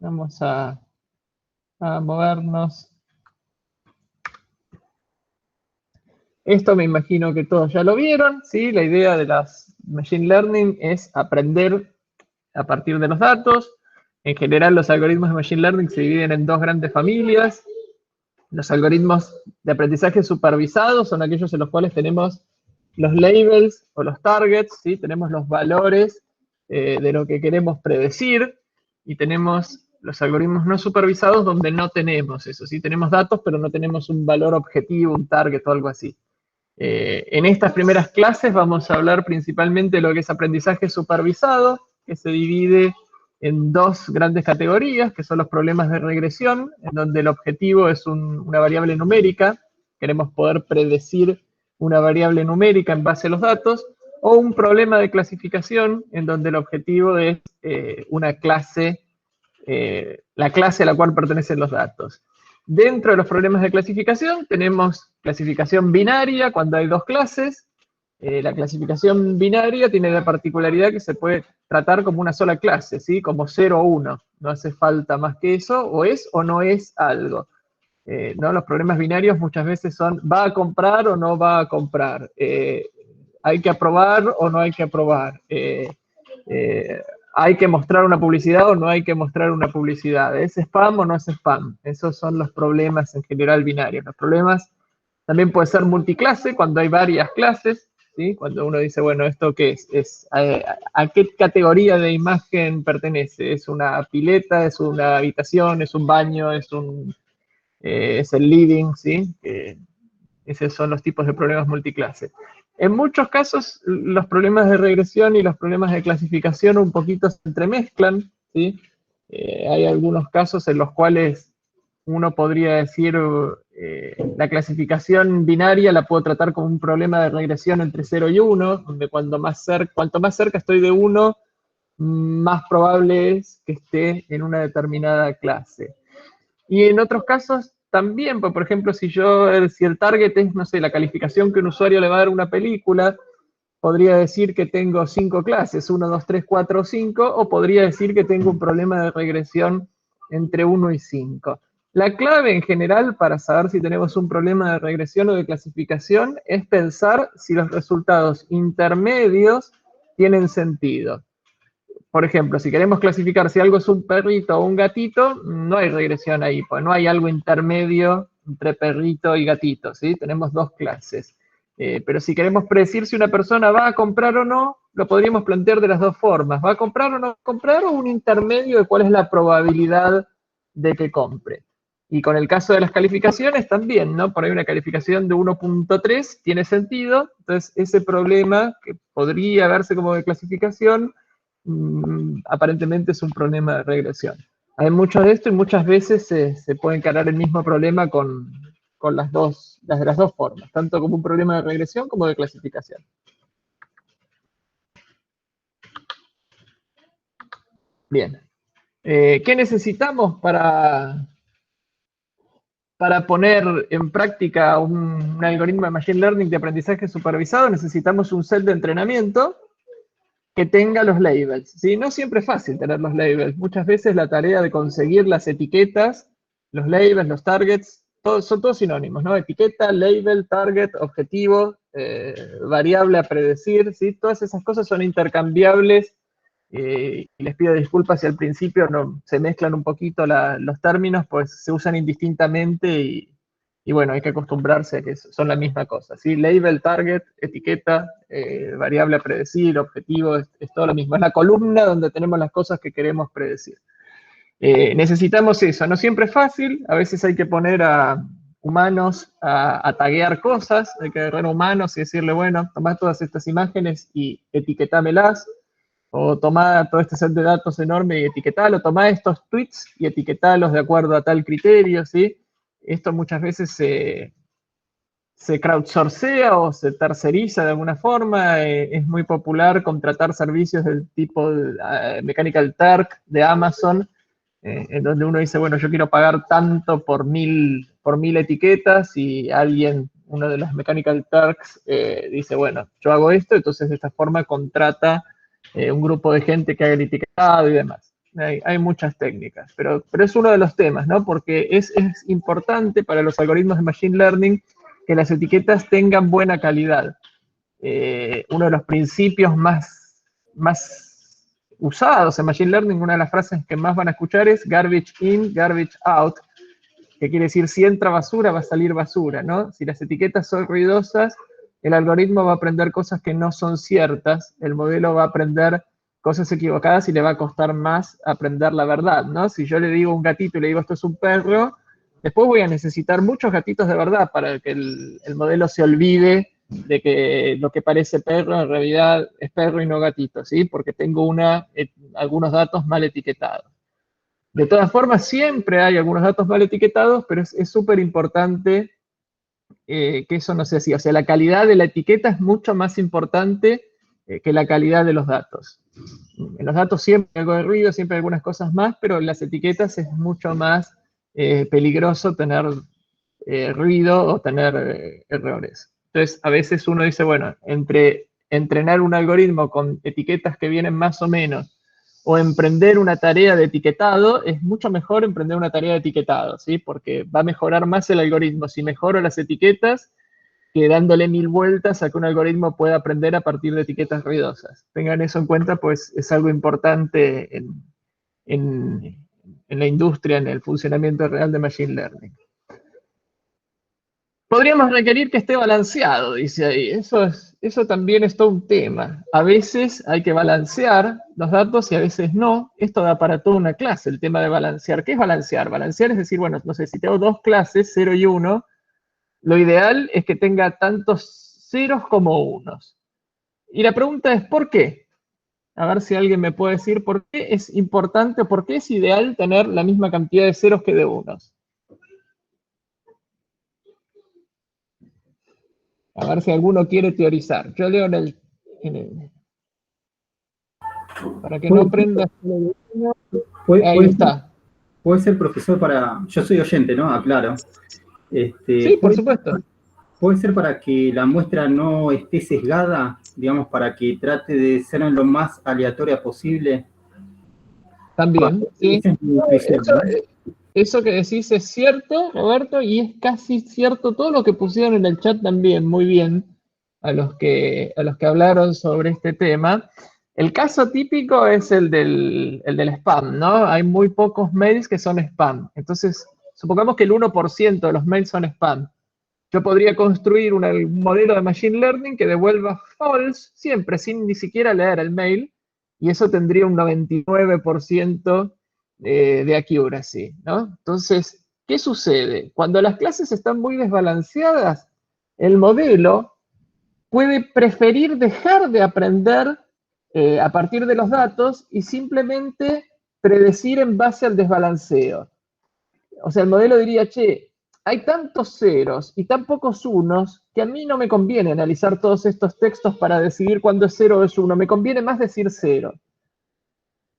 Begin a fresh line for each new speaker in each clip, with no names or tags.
Vamos a movernos. Esto me imagino que todos ya lo vieron, ¿sí? La idea de las Machine Learning es aprender a partir de los datos. En general, los algoritmos de Machine Learning se dividen en dos grandes familias. Los algoritmos de aprendizaje supervisado son aquellos en los cuales tenemos los labels o los targets, ¿sí? Tenemos los valores de lo que queremos predecir, y tenemos los algoritmos no supervisados donde no tenemos eso, ¿sí? Tenemos datos, pero no tenemos un valor objetivo, un target o algo así. En estas primeras clases vamos a hablar principalmente de lo que es aprendizaje supervisado, que se divide en dos grandes categorías, que son los problemas de regresión, en donde el objetivo es una variable numérica, queremos poder predecir una variable numérica en base a los datos, o un problema de clasificación, en donde el objetivo es una clase, la clase a la cual pertenecen los datos. Dentro de los problemas de clasificación tenemos clasificación binaria cuando hay dos clases. La clasificación binaria tiene la particularidad que se puede tratar como una sola clase, ¿sí? Como 0 o 1. No hace falta más que eso, o es o no es algo. ¿No? Los problemas binarios muchas veces son, ¿va a comprar o no va a comprar? ¿Hay que aprobar o no hay que aprobar? ¿Hay que mostrar una publicidad o no hay que mostrar una publicidad? ¿Es spam o no es spam? Esos son los problemas en general binarios. Los problemas también puede ser multiclase, cuando hay varias clases, ¿sí? Cuando uno dice, bueno, ¿esto qué es? ¿A qué categoría de imagen pertenece? ¿Es una pileta? ¿Es una habitación? ¿Es un baño? ¿Es el living? ¿Sí? Esos son los tipos de problemas multiclase. En muchos casos, los problemas de regresión y los problemas de clasificación un poquito se entremezclan, ¿sí? Hay algunos casos en los cuales uno podría decir, la clasificación binaria la puedo tratar como un problema de regresión entre 0 y 1, donde cuanto más cerca estoy de 1, más probable es que esté en una determinada clase. Y en otros casos también, por ejemplo, si el target es, no sé, la calificación que un usuario le va a dar a una película, podría decir que tengo 5 clases, 1, 2, 3, 4, 5, o podría decir que tengo un problema de regresión entre 1 y 5. La clave en general para saber si tenemos un problema de regresión o de clasificación es pensar si los resultados intermedios tienen sentido. Por ejemplo, si queremos clasificar si algo es un perrito o un gatito, no hay regresión ahí, pues no hay algo intermedio entre perrito y gatito, ¿sí? Tenemos dos clases. Pero si queremos predecir si una persona va a comprar o no, lo podríamos plantear de las dos formas. ¿Va a comprar o no va a comprar? O un intermedio de cuál es la probabilidad de que compre. Y con el caso de las calificaciones también, ¿no? Por ahí una calificación de 1.3 tiene sentido. Entonces, ese problema que podría verse como de clasificación, aparentemente es un problema de regresión. Hay mucho de esto y muchas veces se puede encarar el mismo problema con de las dos formas, tanto como un problema de regresión como de clasificación. Bien. ¿Qué necesitamos para poner en práctica un algoritmo de Machine Learning de aprendizaje supervisado? Necesitamos un set de entrenamiento que tenga los labels, ¿sí? No siempre es fácil tener los labels. Muchas veces la tarea de conseguir las etiquetas, los labels, los targets, son todos sinónimos, ¿no? Etiqueta, label, target, objetivo, variable a predecir, ¿sí? Todas esas cosas son intercambiables, y les pido disculpas si al principio se mezclan un poquito los términos, pues se usan indistintamente y bueno, hay que acostumbrarse a que son la misma cosa, ¿sí? Label, target, etiqueta, variable a predecir, objetivo, es todo lo mismo. Es la columna donde tenemos las cosas que queremos predecir. Necesitamos eso, no siempre es fácil, a veces hay que poner a humanos a taguear cosas, hay que agarrar a humanos y decirle, bueno, tomá todas estas imágenes y etiquetámelas, o tomá todo este set de datos enorme y etiquetalo, tomá estos tweets y etiquetalos de acuerdo a tal criterio, ¿sí? Esto muchas veces se crowdsourcea o se terceriza de alguna forma. Es muy popular contratar servicios del tipo Mechanical Turk de Amazon, en donde uno dice, bueno, yo quiero pagar tanto por mil etiquetas, y uno de los Mechanical Turks, dice, bueno, yo hago esto, entonces de esta forma contrata un grupo de gente que haga el etiquetado y demás. hay muchas técnicas, pero es uno de los temas, ¿no? Porque es importante para los algoritmos de Machine Learning que las etiquetas tengan buena calidad. Uno de los principios más usados en Machine Learning, una de las frases que más van a escuchar es garbage in, garbage out, que quiere decir si entra basura va a salir basura, ¿no? Si las etiquetas son ruidosas, el algoritmo va a aprender cosas que no son ciertas, el modelo va a aprender cosas equivocadas y le va a costar más aprender la verdad, ¿no? Si yo le digo a un gatito y le digo esto es un perro, después voy a necesitar muchos gatitos de verdad para que el modelo se olvide de que lo que parece perro en realidad es perro y no gatito, ¿sí? Porque tengo algunos datos mal etiquetados. De todas formas, siempre hay algunos datos mal etiquetados, pero es súper importante que eso no sea así. O sea, la calidad de la etiqueta es mucho más importante que la calidad de los datos. En los datos siempre hay algo de ruido, siempre hay algunas cosas más, pero en las etiquetas es mucho más peligroso tener ruido o tener errores. Entonces, a veces uno dice, bueno, entre entrenar un algoritmo con etiquetas que vienen más o menos o emprender una tarea de etiquetado, es mucho mejor emprender una tarea de etiquetado, ¿sí? Porque va a mejorar más el algoritmo si mejoro las etiquetas que dándole 1000 vueltas a que un algoritmo pueda aprender a partir de etiquetas ruidosas. Tengan eso en cuenta, pues es algo importante en la industria, en el funcionamiento real de Machine Learning. Podríamos requerir que esté balanceado, dice ahí. Eso también es todo un tema. A veces hay que balancear los datos y a veces no. Esto da para toda una clase, el tema de balancear. ¿Qué es balancear? Balancear es decir, bueno, no sé, si tengo dos clases, 0 y 1, lo ideal es que tenga tantos ceros como unos. Y la pregunta es, ¿por qué? A ver si alguien me puede decir por qué es importante o por qué es ideal tener la misma cantidad de ceros que de unos. A ver si alguno quiere teorizar. Yo leo para que no prenda. Ahí está.
Puede ser profesor para... Yo soy oyente, ¿no? Aclaro.
Sí, por supuesto.
Puede ser para que la muestra no esté sesgada, digamos, para que trate de ser lo más aleatoria posible.
También, sí.
¿No?
Eso que decís es cierto, Roberto, y es casi cierto todo lo que pusieron en el chat también, muy bien, a los que hablaron sobre este tema. El caso típico es el del spam, ¿no? Hay muy pocos mails que son spam. Entonces, supongamos que el 1% de los mails son spam. Yo podría construir un modelo de Machine Learning que devuelva false siempre, sin ni siquiera leer el mail, y eso tendría un 99% de accuracy, ¿no? Entonces, ¿qué sucede? Cuando las clases están muy desbalanceadas, el modelo puede preferir dejar de aprender a partir de los datos y simplemente predecir en base al desbalanceo. O sea, el modelo diría, che, hay tantos ceros y tan pocos unos que a mí no me conviene analizar todos estos textos para decidir cuándo es 0 o es 1. Me conviene más decir 0.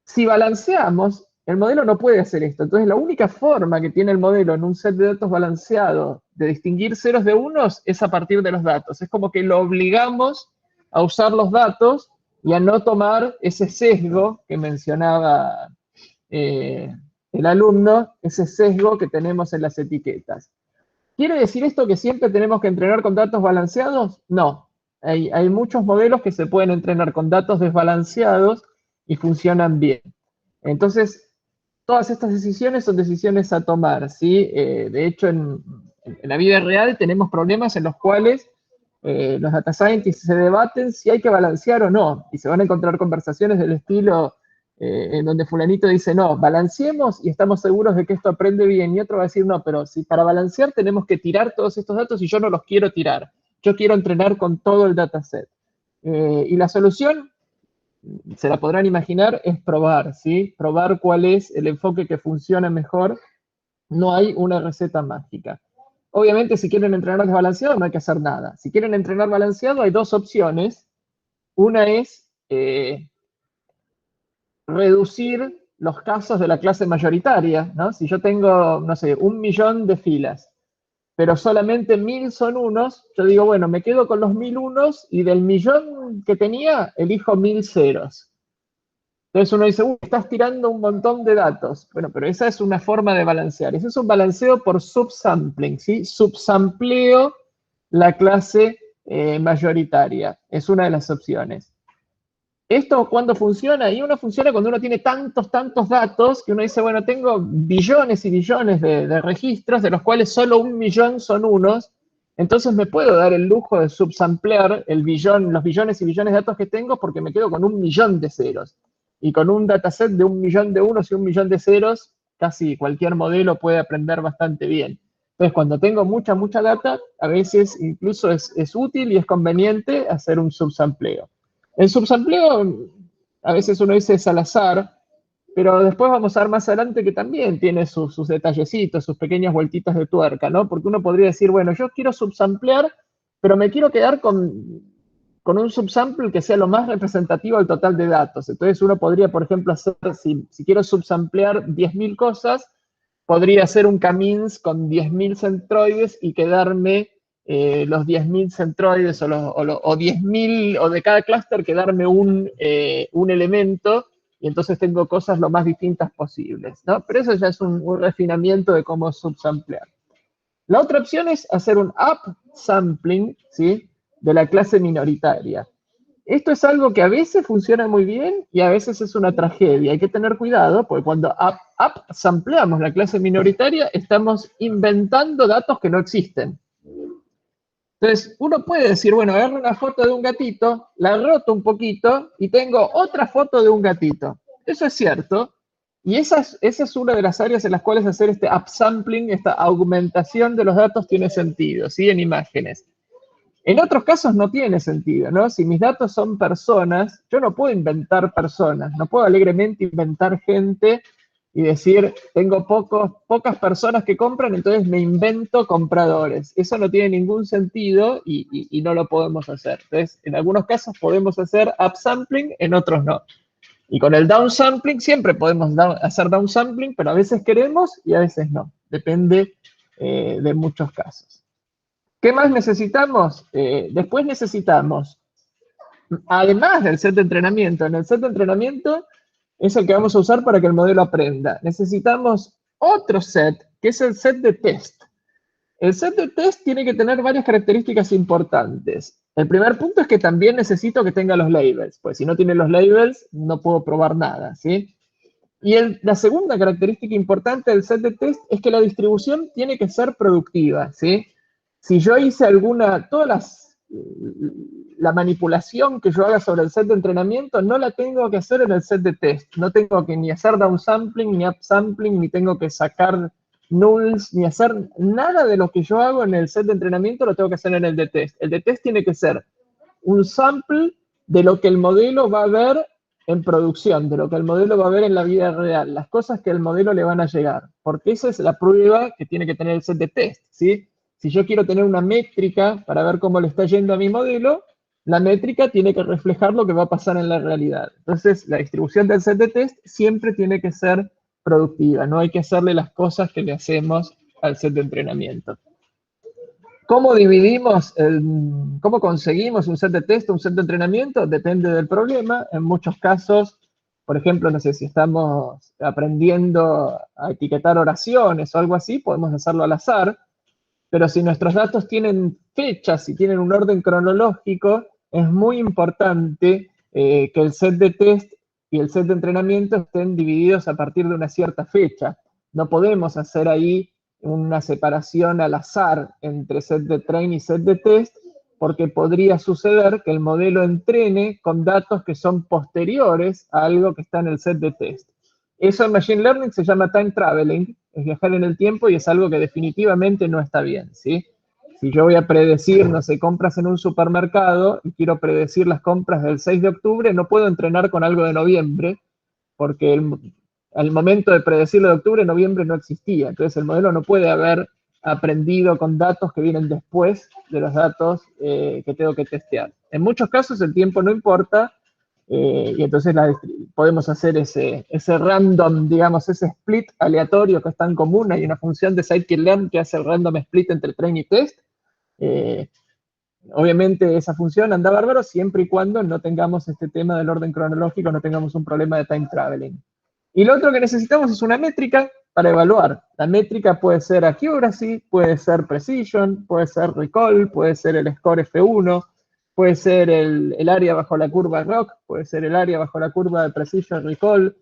Si balanceamos, el modelo no puede hacer esto. Entonces, la única forma que tiene el modelo en un set de datos balanceado de distinguir ceros de unos es a partir de los datos. Es como que lo obligamos a usar los datos y a no tomar ese sesgo que mencionaba el alumno, ese sesgo que tenemos en las etiquetas. ¿Quiere decir esto que siempre tenemos que entrenar con datos balanceados? No. Hay muchos modelos que se pueden entrenar con datos desbalanceados y funcionan bien. Entonces, todas estas decisiones son decisiones a tomar, ¿sí? De hecho, en la vida real tenemos problemas en los cuales los data scientists se debaten si hay que balancear o no, y se van a encontrar conversaciones del estilo en donde fulanito dice, no, balanceemos y estamos seguros de que esto aprende bien, y otro va a decir, no, pero si para balancear tenemos que tirar todos estos datos y yo no los quiero tirar, yo quiero entrenar con todo el dataset. Y la solución, se la podrán imaginar, es probar, ¿sí? Probar cuál es el enfoque que funciona mejor. No hay una receta mágica. Obviamente, si quieren entrenar desbalanceado, no hay que hacer nada. Si quieren entrenar balanceado, hay dos opciones. Una es reducir los casos de la clase mayoritaria, ¿no? Si yo tengo, no sé, 1.000.000 de filas, pero solamente 1000 son unos, yo digo, bueno, me quedo con los 1000 unos y del millón que tenía, elijo 1000 ceros. Entonces uno dice, estás tirando un montón de datos. Bueno, pero esa es una forma de balancear. Ese es un balanceo por subsampling, ¿sí? Subsampleo la clase mayoritaria. Es una de las opciones. ¿Esto cuándo funciona? Y uno funciona cuando uno tiene tantos datos que uno dice, bueno, tengo billones y billones de registros, de los cuales solo 1.000.000 son unos. Entonces me puedo dar el lujo de subsamplear los billones y billones de datos que tengo porque me quedo con 1.000.000 de ceros. Y con un dataset de 1.000.000 de unos y 1.000.000 de ceros, casi cualquier modelo puede aprender bastante bien. Entonces, cuando tengo mucha data, a veces incluso es útil y es conveniente hacer un subsampleo. El subsampleo, a veces uno dice es al azar, pero después vamos a ver más adelante que también tiene sus detallecitos, sus pequeñas vueltitas de tuerca, ¿no? Porque uno podría decir, bueno, yo quiero subsamplear, pero me quiero quedar con un subsample que sea lo más representativo al total de datos. Entonces uno podría, por ejemplo, hacer, si quiero subsamplear 10.000 cosas, podría hacer un K-means con 10.000 centroides y quedarme los 10.000 centroides o 10.000, o de cada clúster quedarme un elemento, y entonces tengo cosas lo más distintas posibles, ¿no? Pero eso ya es un refinamiento de cómo subsamplear. La otra opción es hacer un upsampling, ¿sí?, de la clase minoritaria. Esto es algo que a veces funciona muy bien y a veces es una tragedia. Hay que tener cuidado, porque cuando upsampleamos la clase minoritaria, estamos inventando datos que no existen. Entonces, uno puede decir, bueno, agarro una foto de un gatito, la roto un poquito y tengo otra foto de un gatito. Eso es cierto. Y esa es una de las áreas en las cuales hacer este upsampling, esta augmentación de los datos tiene sentido, ¿sí?, en imágenes. En otros casos no tiene sentido, ¿no? Si mis datos son personas, yo no puedo inventar personas, no puedo alegremente inventar gente y decir, tengo pocas personas que compran, entonces me invento compradores. Eso no tiene ningún sentido y no lo podemos hacer. Entonces, en algunos casos podemos hacer upsampling, en otros no. Y con el downsampling siempre podemos hacer downsampling, pero a veces queremos y a veces no. Depende de muchos casos. ¿Qué más necesitamos? Después necesitamos, además del set de entrenamiento, en el set de entrenamiento es el que vamos a usar para que el modelo aprenda. Necesitamos otro set, que es el set de test. El set de test tiene que tener varias características importantes. El primer punto es que también necesito que tenga los labels, pues si no tiene los labels no puedo probar nada, ¿sí? Y la segunda característica importante del set de test es que la distribución tiene que ser productiva, ¿sí? Si yo hice la manipulación que yo haga sobre el set de entrenamiento, no la tengo que hacer en el set de test. No tengo que ni hacer downsampling, ni upsampling, ni tengo que sacar nulls, ni hacer nada de lo que yo hago en el set de entrenamiento, lo tengo que hacer en el de test. El de test tiene que ser un sample de lo que el modelo va a ver en producción, de lo que el modelo va a ver en la vida real, las cosas que al modelo le van a llegar, porque esa es la prueba que tiene que tener el set de test, ¿sí? Si yo quiero tener una métrica para ver cómo le está yendo a mi modelo, la métrica tiene que reflejar lo que va a pasar en la realidad. Entonces, la distribución del set de test siempre tiene que ser productiva, no hay que hacerle las cosas que le hacemos al set de entrenamiento. ¿Cómo cómo conseguimos un set de test, un set de entrenamiento? Depende del problema. En muchos casos, por ejemplo, no sé si estamos aprendiendo a etiquetar oraciones o algo así, podemos hacerlo al azar. Pero si nuestros datos tienen fechas y tienen un orden cronológico, es muy importante que el set de test y el set de entrenamiento estén divididos a partir de una cierta fecha. No podemos hacer ahí una separación al azar entre set de train y set de test, porque podría suceder que el modelo entrene con datos que son posteriores a algo que está en el set de test. Eso en Machine Learning se llama time traveling, es viajar en el tiempo y es algo que definitivamente no está bien, ¿sí? Si yo voy a predecir, no sé, compras en un supermercado y quiero predecir las compras del 6 de octubre, no puedo entrenar con algo de noviembre, porque al momento de predecirlo de octubre, noviembre no existía. Entonces el modelo no puede haber aprendido con datos que vienen después de los datos que tengo que testear. En muchos casos el tiempo no importa, y entonces podemos hacer ese random, digamos, ese split aleatorio que es tan común. Hay una función de scikit-learn que hace el random split entre train y test. obviamente esa función anda bárbaro siempre y cuando no tengamos este tema del orden cronológico, no tengamos un problema de time traveling. Y lo otro que necesitamos es una métrica para evaluar. La métrica puede ser accuracy, puede ser precision, puede ser recall, puede ser el score F1, puede ser el área bajo la curva ROC, puede ser el área bajo la curva de precision recall,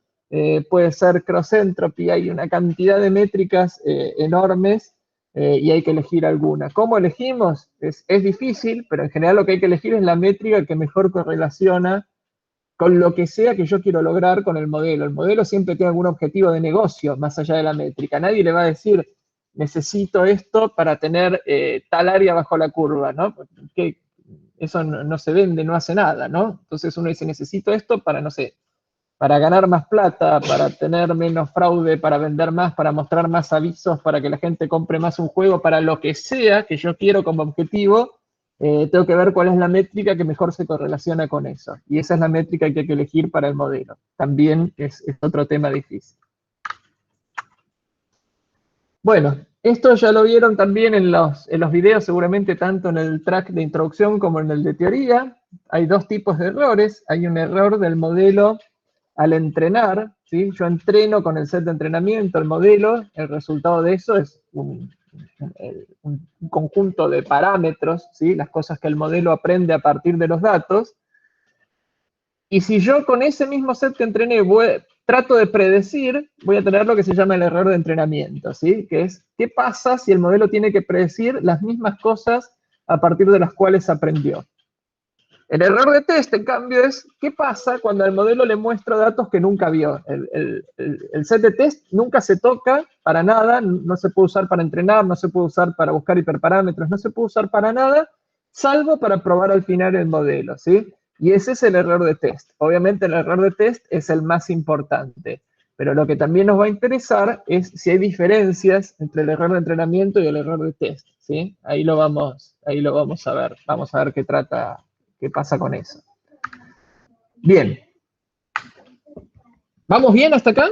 puede ser cross entropy. Hay una cantidad de métricas enormes y hay que elegir alguna. ¿Cómo elegimos? Es difícil, pero en general lo que hay que elegir es la métrica que mejor correlaciona con lo que sea que yo quiero lograr con el modelo. El modelo siempre tiene algún objetivo de negocio más allá de la métrica. Nadie le va a decir, necesito esto para tener tal área bajo la curva, ¿no? Porque eso no se vende, no hace nada, ¿no? Entonces uno dice, necesito esto para, no sé, para ganar más plata, para tener menos fraude, para vender más, para mostrar más avisos, para que la gente compre más un juego, para lo que sea que yo quiero como objetivo. Tengo que ver cuál es la métrica que mejor se correlaciona con eso. Y esa es la métrica que hay que elegir para el modelo. También es otro tema difícil. Bueno, esto ya lo vieron también en los videos, seguramente tanto en el track de introducción como en el de teoría. Hay dos tipos de errores. Hay un error del modelo al entrenar, ¿sí? Yo entreno con el set de entrenamiento el modelo, el resultado de eso es un conjunto de parámetros, ¿sí? Las cosas que el modelo aprende a partir de los datos, y si yo con ese mismo set que entrené trato de predecir, voy a tener lo que se llama el error de entrenamiento, ¿sí? Que es, ¿qué pasa si el modelo tiene que predecir las mismas cosas a partir de las cuales aprendió? El error de test, en cambio, es ¿qué pasa cuando al modelo le muestro datos que nunca vio? El set de test nunca se toca para nada, no se puede usar para entrenar, no se puede usar para buscar hiperparámetros, no se puede usar para nada, salvo para probar al final el modelo, ¿sí? Y ese es el error de test. Obviamente el error de test es el más importante, pero lo que también nos va a interesar es si hay diferencias entre el error de entrenamiento y el error de test, ¿sí? Ahí lo vamos a ver qué pasa con eso. Bien. ¿Vamos bien hasta acá?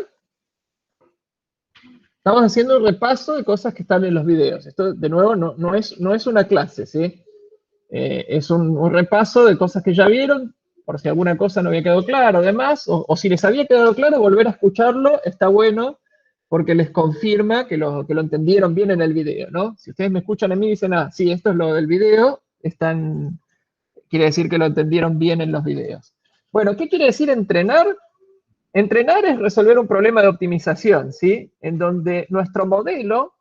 Estamos haciendo un repaso de cosas que están en los videos. Esto, de nuevo, no es una clase, ¿sí? Es un repaso de cosas que ya vieron, por si alguna cosa no había quedado claro, además, o si les había quedado claro, volver a escucharlo, está bueno, porque les confirma que lo entendieron bien en el video, ¿no? Si ustedes me escuchan a mí y dicen, sí, esto es lo del video, quiere decir que lo entendieron bien en los videos. Bueno, ¿qué quiere decir entrenar? Entrenar es resolver un problema de optimización, ¿sí? En donde nuestro modelo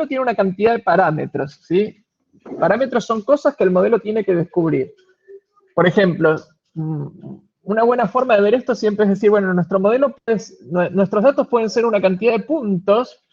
tiene una cantidad de parámetros, ¿sí? Parámetros son cosas que el modelo tiene que descubrir. Por ejemplo, una buena forma de ver esto siempre es decir, bueno, nuestros datos pueden ser una cantidad de puntos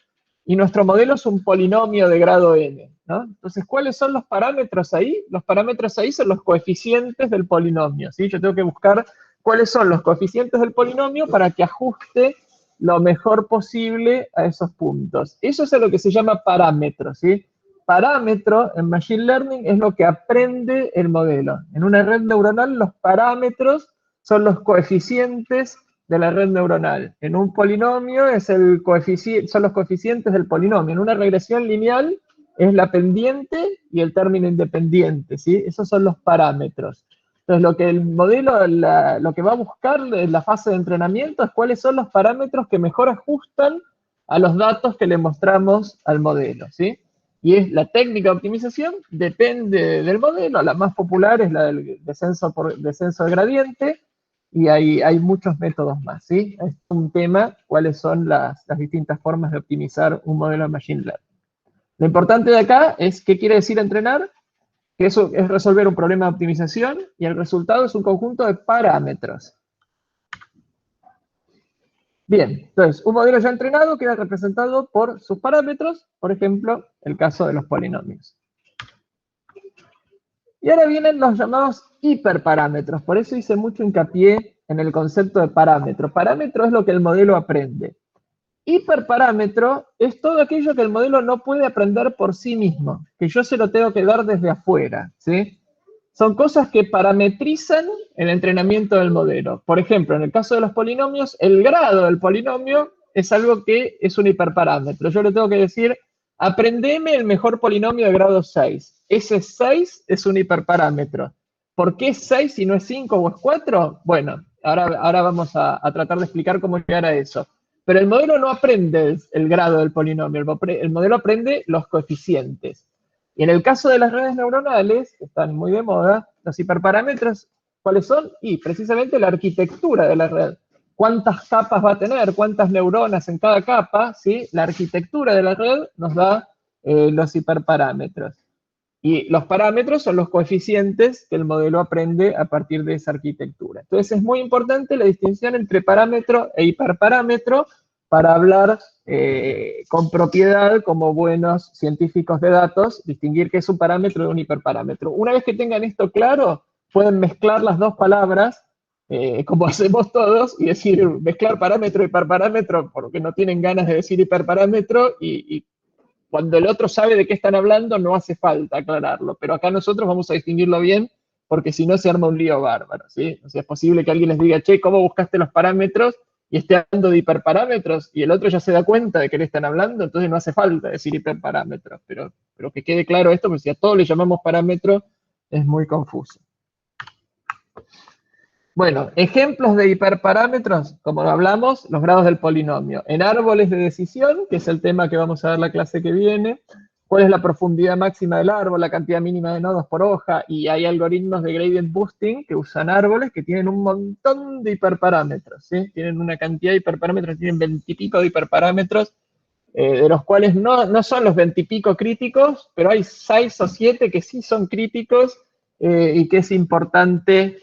y nuestro modelo es un polinomio de grado n, ¿no? Entonces, ¿cuáles son los parámetros ahí? Los parámetros ahí son los coeficientes del polinomio, ¿sí? Yo tengo que buscar cuáles son los coeficientes del polinomio para que ajuste lo mejor posible a esos puntos. Eso es lo que se llama parámetro, ¿sí? Parámetro en Machine Learning es lo que aprende el modelo. En una red neuronal los parámetros son los coeficientes de la red neuronal. En un polinomio son los coeficientes del polinomio. En una regresión lineal es la pendiente y el término independiente, ¿sí? Esos son los parámetros. Entonces, lo que el modelo, lo que va a buscar en la fase de entrenamiento es cuáles son los parámetros que mejor ajustan a los datos que le mostramos al modelo, ¿sí? Y es la técnica de optimización, depende del modelo. La más popular es la del descenso de gradiente, y hay muchos métodos más, ¿sí? Es un tema, cuáles son las distintas formas de optimizar un modelo de Machine Learning. Lo importante de acá es qué quiere decir entrenar, que eso es resolver un problema de optimización, y el resultado es un conjunto de parámetros. Bien, entonces, un modelo ya entrenado queda representado por sus parámetros, por ejemplo, el caso de los polinomios. Y ahora vienen los llamados hiperparámetros, por eso hice mucho hincapié en el concepto de parámetro. Parámetro es lo que el modelo aprende. Hiperparámetro es todo aquello que el modelo no puede aprender por sí mismo, que yo se lo tengo que dar desde afuera, ¿sí? Son cosas que parametrizan el entrenamiento del modelo. Por ejemplo, en el caso de los polinomios, el grado del polinomio es algo que es un hiperparámetro. Yo le tengo que decir aprendeme el mejor polinomio de grado 6. Ese 6 es un hiperparámetro. ¿Por qué es 6 si no es 5 o es 4? Bueno, ahora vamos a tratar de explicar cómo llegar a eso. Pero el modelo no aprende el grado del polinomio, el modelo aprende los coeficientes. Y en el caso de las redes neuronales, que están muy de moda, los hiperparámetros, ¿cuáles son? Y precisamente la arquitectura de la red. ¿Cuántas capas va a tener? ¿Cuántas neuronas en cada capa? ¿Sí? La arquitectura de la red nos da los hiperparámetros. Y los parámetros son los coeficientes que el modelo aprende a partir de esa arquitectura. Entonces es muy importante la distinción entre parámetro e hiperparámetro para hablar con propiedad como buenos científicos de datos, distinguir qué es un parámetro de un hiperparámetro. Una vez que tengan esto claro, pueden mezclar las dos palabras, como hacemos todos, y decir mezclar parámetro y hiperparámetro porque no tienen ganas de decir hiperparámetro y cuando el otro sabe de qué están hablando, no hace falta aclararlo. Pero acá nosotros vamos a distinguirlo bien, porque si no se arma un lío bárbaro, ¿sí? O sea, es posible que alguien les diga, che, ¿cómo buscaste los parámetros? Y esté hablando de hiperparámetros, y el otro ya se da cuenta de que le están hablando, entonces no hace falta decir hiperparámetros. Pero que quede claro esto, porque si a todos le llamamos parámetro, es muy confuso. Bueno, ejemplos de hiperparámetros, como hablamos, los grados del polinomio. En árboles de decisión, que es el tema que vamos a ver la clase que viene, cuál es la profundidad máxima del árbol, la cantidad mínima de nodos por hoja, y hay algoritmos de gradient boosting que usan árboles que tienen un montón de hiperparámetros, ¿sí? Tienen una cantidad de hiperparámetros, tienen 20 y pico de hiperparámetros, de los cuales no son los 20 y pico críticos, pero hay 6 o 7 que sí son críticos, y que es importante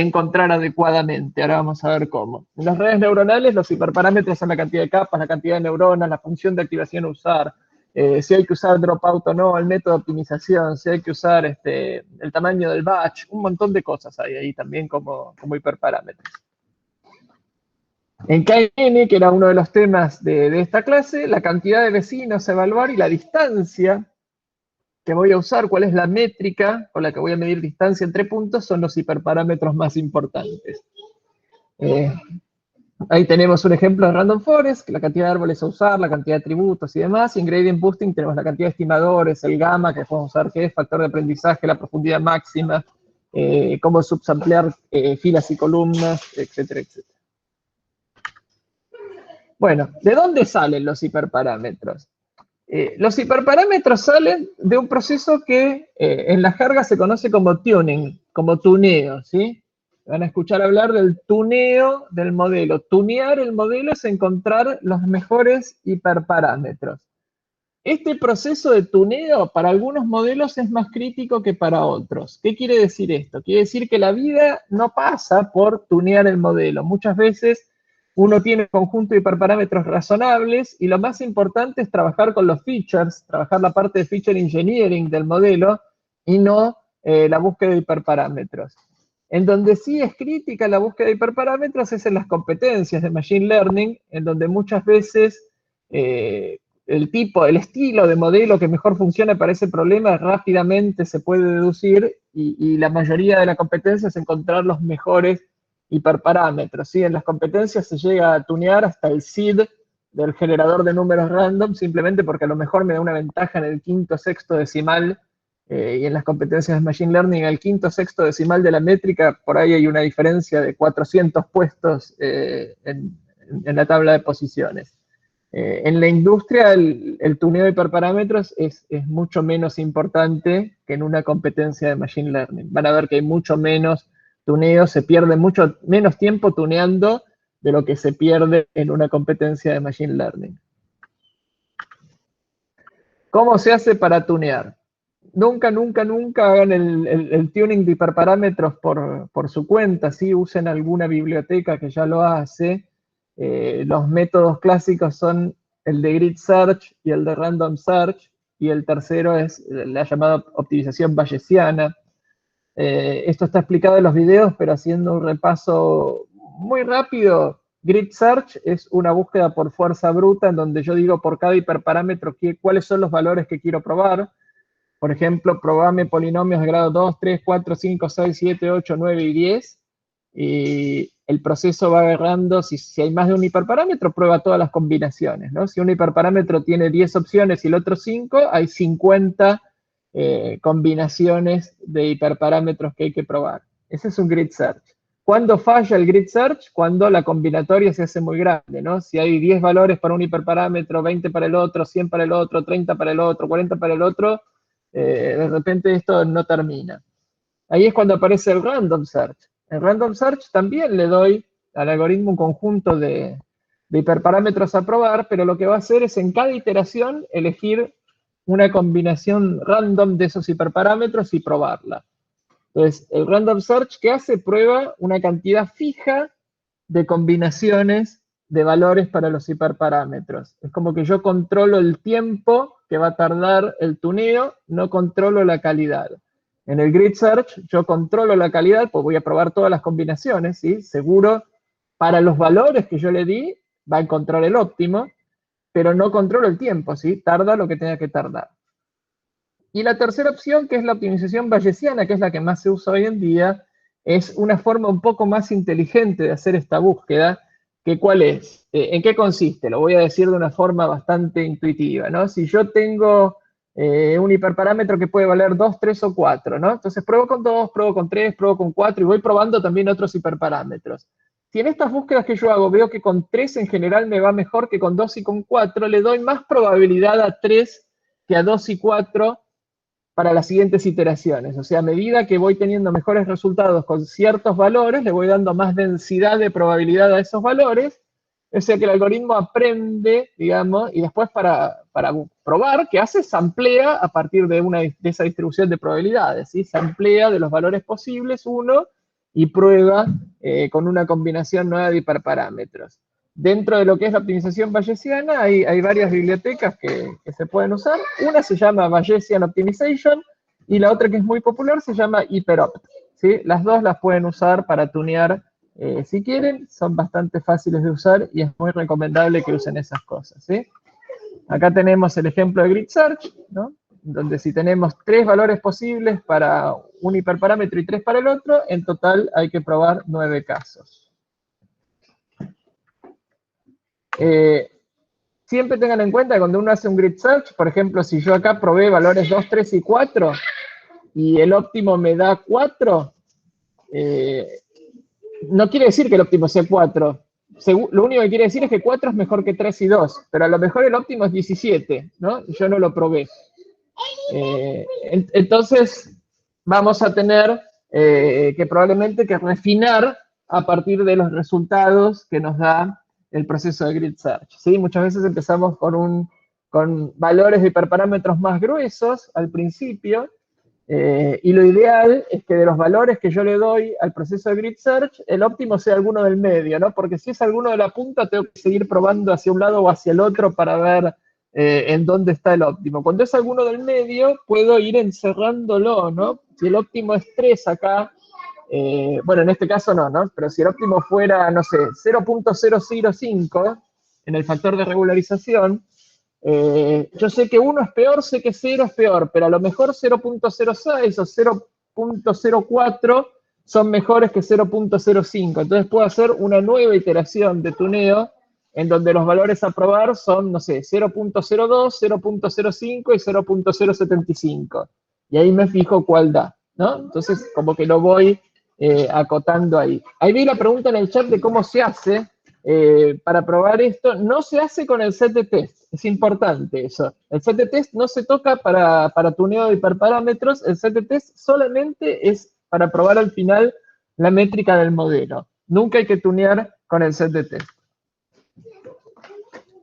encontrar adecuadamente. Ahora vamos a ver cómo. En las redes neuronales los hiperparámetros son la cantidad de capas, la cantidad de neuronas, la función de activación a usar, si hay que usar dropout o no, el método de optimización, si hay que usar el tamaño del batch, un montón de cosas hay ahí también como hiperparámetros. En KN, que era uno de los temas de esta clase, la cantidad de vecinos a evaluar y la distancia que voy a usar, cuál es la métrica con la que voy a medir distancia entre puntos, son los hiperparámetros más importantes. Ahí tenemos un ejemplo de Random Forest, la cantidad de árboles a usar, la cantidad de atributos y demás. Y en Gradient Boosting tenemos la cantidad de estimadores, el gamma, que podemos usar, que es factor de aprendizaje, la profundidad máxima, cómo subsamplear filas y columnas, etcétera, etcétera. Bueno, ¿de dónde salen los hiperparámetros? Los hiperparámetros salen de un proceso que en la jerga se conoce como tuning, como tuneo, ¿sí? Van a escuchar hablar del tuneo del modelo. Tunear el modelo es encontrar los mejores hiperparámetros. Este proceso de tuneo para algunos modelos es más crítico que para otros. ¿Qué quiere decir esto? Quiere decir que la vida no pasa por tunear el modelo. Muchas veces uno tiene un conjunto de hiperparámetros razonables y lo más importante es trabajar con los features, trabajar la parte de feature engineering del modelo y no la búsqueda de hiperparámetros. En donde sí es crítica la búsqueda de hiperparámetros es en las competencias de Machine Learning, en donde muchas veces el estilo de modelo que mejor funciona para ese problema rápidamente se puede deducir y la mayoría de la competencia es encontrar los mejores hiperparámetros, ¿sí? En las competencias se llega a tunear hasta el seed del generador de números random, simplemente porque a lo mejor me da una ventaja en el quinto, sexto decimal, y en las competencias de Machine Learning, el quinto, sexto decimal de la métrica, por ahí hay una diferencia de 400 puestos en la tabla de posiciones. En la industria, el tuneo de hiperparámetros es mucho menos importante que en una competencia de Machine Learning. Van a ver que hay mucho menos tuneo, se pierde mucho menos tiempo tuneando de lo que se pierde en una competencia de Machine Learning. ¿Cómo se hace para tunear? Nunca hagan el tuning de hiperparámetros por su cuenta, ¿sí? Usen alguna biblioteca que ya lo hace. Los métodos clásicos son el de Grid Search y el de Random Search, y el tercero es la llamada optimización bayesiana. Esto está explicado en los videos, pero haciendo un repaso muy rápido, Grid Search es una búsqueda por fuerza bruta, en donde yo digo por cada hiperparámetro cuáles son los valores que quiero probar. Por ejemplo, probame polinomios de grado 2, 3, 4, 5, 6, 7, 8, 9 y 10. Y el proceso va agarrando, si hay más de un hiperparámetro, prueba todas las combinaciones, ¿no? Si un hiperparámetro tiene 10 opciones y el otro 5, hay 50 combinaciones de hiperparámetros que hay que probar. Ese es un grid search. ¿Cuándo falla el grid search? Cuando la combinatoria se hace muy grande, ¿no? Si hay 10 valores para un hiperparámetro, 20 para el otro, 100 para el otro, 30 para el otro, 40 para el otro, de repente esto no termina. Ahí es cuando aparece el random search. En random search también le doy al algoritmo un conjunto de hiperparámetros a probar, pero lo que va a hacer es en cada iteración elegir una combinación random de esos hiperparámetros y probarla. Entonces, el random search, ¿qué hace? Prueba una cantidad fija de combinaciones de valores para los hiperparámetros. Es como que yo controlo el tiempo que va a tardar el tuneo, no controlo la calidad. En el grid search yo controlo la calidad, pues voy a probar todas las combinaciones, ¿sí? Seguro, para los valores que yo le di, va a encontrar el óptimo, pero no controlo el tiempo, ¿sí? Tarda lo que tenga que tardar. Y la tercera opción, que es la optimización bayesiana, que es la que más se usa hoy en día, es una forma un poco más inteligente de hacer esta búsqueda, que ¿cuál es? ¿En qué consiste? Lo voy a decir de una forma bastante intuitiva, ¿no? Si yo tengo un hiperparámetro que puede valer 2, 3 o 4, ¿no? Entonces pruebo con 2, pruebo con 3, pruebo con 4 y voy probando también otros hiperparámetros. Si en estas búsquedas que yo hago veo que con 3 en general me va mejor que con 2 y con 4, le doy más probabilidad a 3 que a 2 y 4 para las siguientes iteraciones. O sea, a medida que voy teniendo mejores resultados con ciertos valores, le voy dando más densidad de probabilidad a esos valores, o sea que el algoritmo aprende, digamos, y después para probar, ¿qué hace? Samplea a partir de esa distribución de probabilidades, ¿sí? Samplea de los valores posibles uno y prueba con una combinación nueva de hiperparámetros. Dentro de lo que es la optimización bayesiana hay varias bibliotecas que se pueden usar. Una se llama Bayesian Optimization y la otra que es muy popular se llama HyperOpt, ¿sí? Las dos las pueden usar para tunear si quieren, son bastante fáciles de usar y es muy recomendable que usen esas cosas, ¿sí? Acá tenemos el ejemplo de Grid Search, ¿no? Donde si tenemos 3 valores posibles para un hiperparámetro y 3 para el otro, en total hay que probar 9 casos. Siempre tengan en cuenta que cuando uno hace un grid search, por ejemplo, si yo acá probé valores 2, 3 y 4 y el óptimo me da 4, no quiere decir que el óptimo sea 4. Lo único que quiere decir es que 4 es mejor que 3 y 2, pero a lo mejor el óptimo es 17, ¿no? Y yo no lo probé. Entonces, vamos a tener que probablemente que refinar a partir de los resultados que nos da el proceso de grid search, ¿sí? Muchas veces empezamos con valores de hiperparámetros más gruesos al principio, y lo ideal es que de los valores que yo le doy al proceso de grid search, el óptimo sea alguno del medio, ¿no? Porque si es alguno de la punta, tengo que seguir probando hacia un lado o hacia el otro para ver en dónde está el óptimo. Cuando es alguno del medio, puedo ir encerrándolo, ¿no? Si el óptimo es 3 acá, bueno, en este caso no, ¿no? Pero si el óptimo fuera, no sé, 0.005 en el factor de regularización, yo sé que 1 es peor, sé que 0 es peor, pero a lo mejor 0.06 o 0.04 son mejores que 0.05. Entonces puedo hacer una nueva iteración de tuneo en donde los valores a probar son, no sé, 0.02, 0.05 y 0.075. Y ahí me fijo cuál da, ¿no? Entonces como que lo voy acotando ahí. Ahí vi la pregunta en el chat de cómo se hace. Para probar esto, no se hace con el set de test, es importante eso. El set de test no se toca para tuneo de hiperparámetros, el set de test solamente es para probar al final la métrica del modelo. Nunca hay que tunear con el set de test.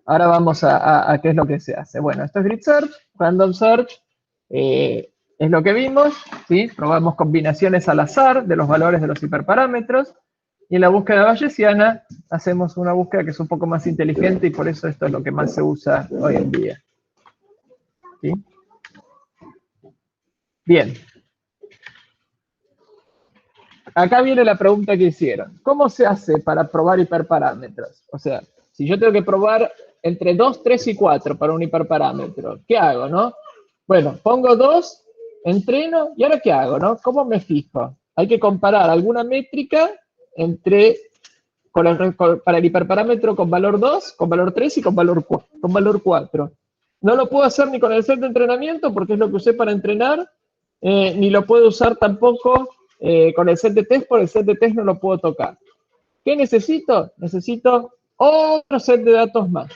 Ahora vamos a qué es lo que se hace. Bueno, esto es grid search, random search, es lo que vimos, ¿sí? Probamos combinaciones al azar de los valores de los hiperparámetros. Y en la búsqueda bayesiana hacemos una búsqueda que es un poco más inteligente y por eso esto es lo que más se usa hoy en día. ¿Sí? Bien. Acá viene la pregunta que hicieron. ¿Cómo se hace para probar hiperparámetros? O sea, si yo tengo que probar entre 2, 3 y 4 para un hiperparámetro, ¿qué hago, no? Bueno, pongo 2, entreno, ¿y ahora qué hago, no? ¿Cómo me fijo? Hay que comparar alguna métrica entre para el hiperparámetro con valor 2, con valor 3 y con valor 4. No lo puedo hacer ni con el set de entrenamiento porque es lo que usé para entrenar, ni lo puedo usar tampoco con el set de test, porque el set de test no lo puedo tocar. ¿Qué necesito? Necesito otro set de datos más,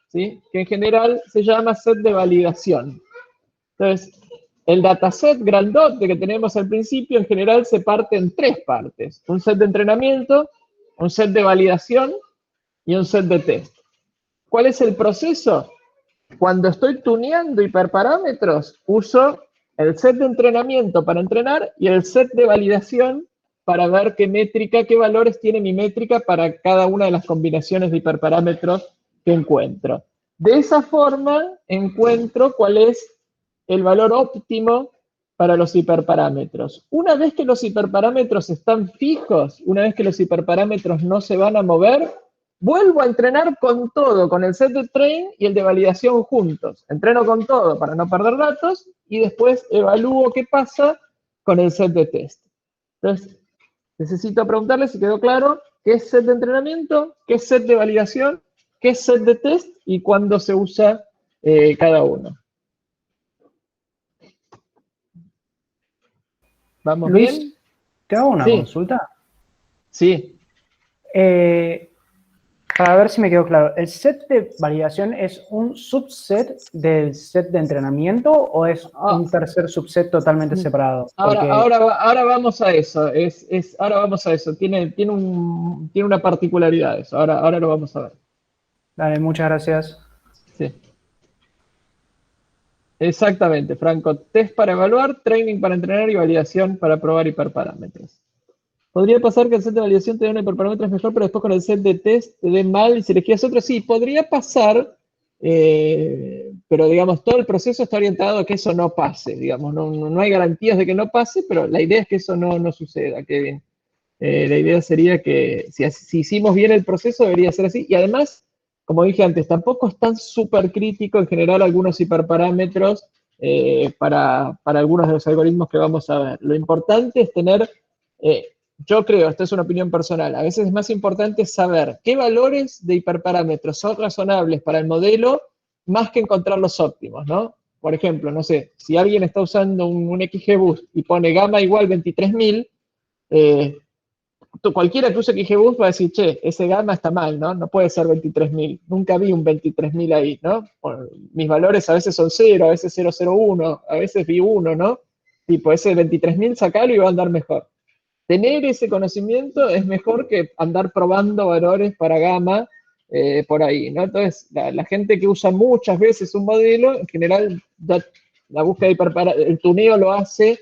¿sí? Que en general se llama set de validación. Entonces, el dataset grandote que tenemos al principio en general se parte en 3 partes. Un set de entrenamiento, un set de validación y un set de test. ¿Cuál es el proceso? Cuando estoy tuneando hiperparámetros, uso el set de entrenamiento para entrenar y el set de validación para ver qué valores tiene mi métrica para cada una de las combinaciones de hiperparámetros que encuentro. De esa forma, encuentro cuál es el valor óptimo para los hiperparámetros. Una vez que los hiperparámetros están fijos, una vez que los hiperparámetros no se van a mover, vuelvo a entrenar con todo, con el set de train y el de validación juntos. Entreno con todo para no perder datos y después evalúo qué pasa con el set de test. Entonces, necesito preguntarle si quedó claro qué es set de entrenamiento, qué es set de validación, qué es set de test y cuándo se usa cada uno. ¿Vamos
Luis,
bien?
¿te hago una consulta?
Sí.
Para ver si me quedó claro, ¿el set de validación es un subset del set de entrenamiento o es un tercer subset totalmente separado?
Ahora vamos a eso. Ahora vamos a eso. Tiene una particularidad eso. Ahora lo vamos a ver.
Dale, muchas gracias.
Sí. Exactamente, Franco. Test para evaluar, training para entrenar y validación para probar hiperparámetros. ¿Podría pasar que el set de validación te dé un hiperparámetro mejor, pero después con el set de test te dé mal y si elegías otro? Sí, podría pasar, pero digamos, todo el proceso está orientado a que eso no pase, digamos, no hay garantías de que no pase, pero la idea es que eso no suceda, Kevin. La idea sería que si hicimos bien el proceso debería ser así, y además, como dije antes, tampoco es tan súper crítico en general algunos hiperparámetros para algunos de los algoritmos que vamos a ver. Lo importante es tener... yo creo, esta es una opinión personal, a veces es más importante saber qué valores de hiperparámetros son razonables para el modelo más que encontrar los óptimos, ¿no? Por ejemplo, no sé, si alguien está usando un XGBoost y pone gamma igual 23.000, cualquiera que use XGBoost va a decir, che, ese gamma está mal, ¿no? No puede ser 23.000. Nunca vi un 23.000 ahí, ¿no? Bueno, mis valores a veces son 0, a veces 001, a veces vi 1, ¿no? Tipo, ese 23.000 sacalo y va a andar mejor. Tener ese conocimiento es mejor que andar probando valores para gamma por ahí, ¿no? Entonces, la gente que usa muchas veces un modelo, en general, la búsqueda de el tuneo lo hace,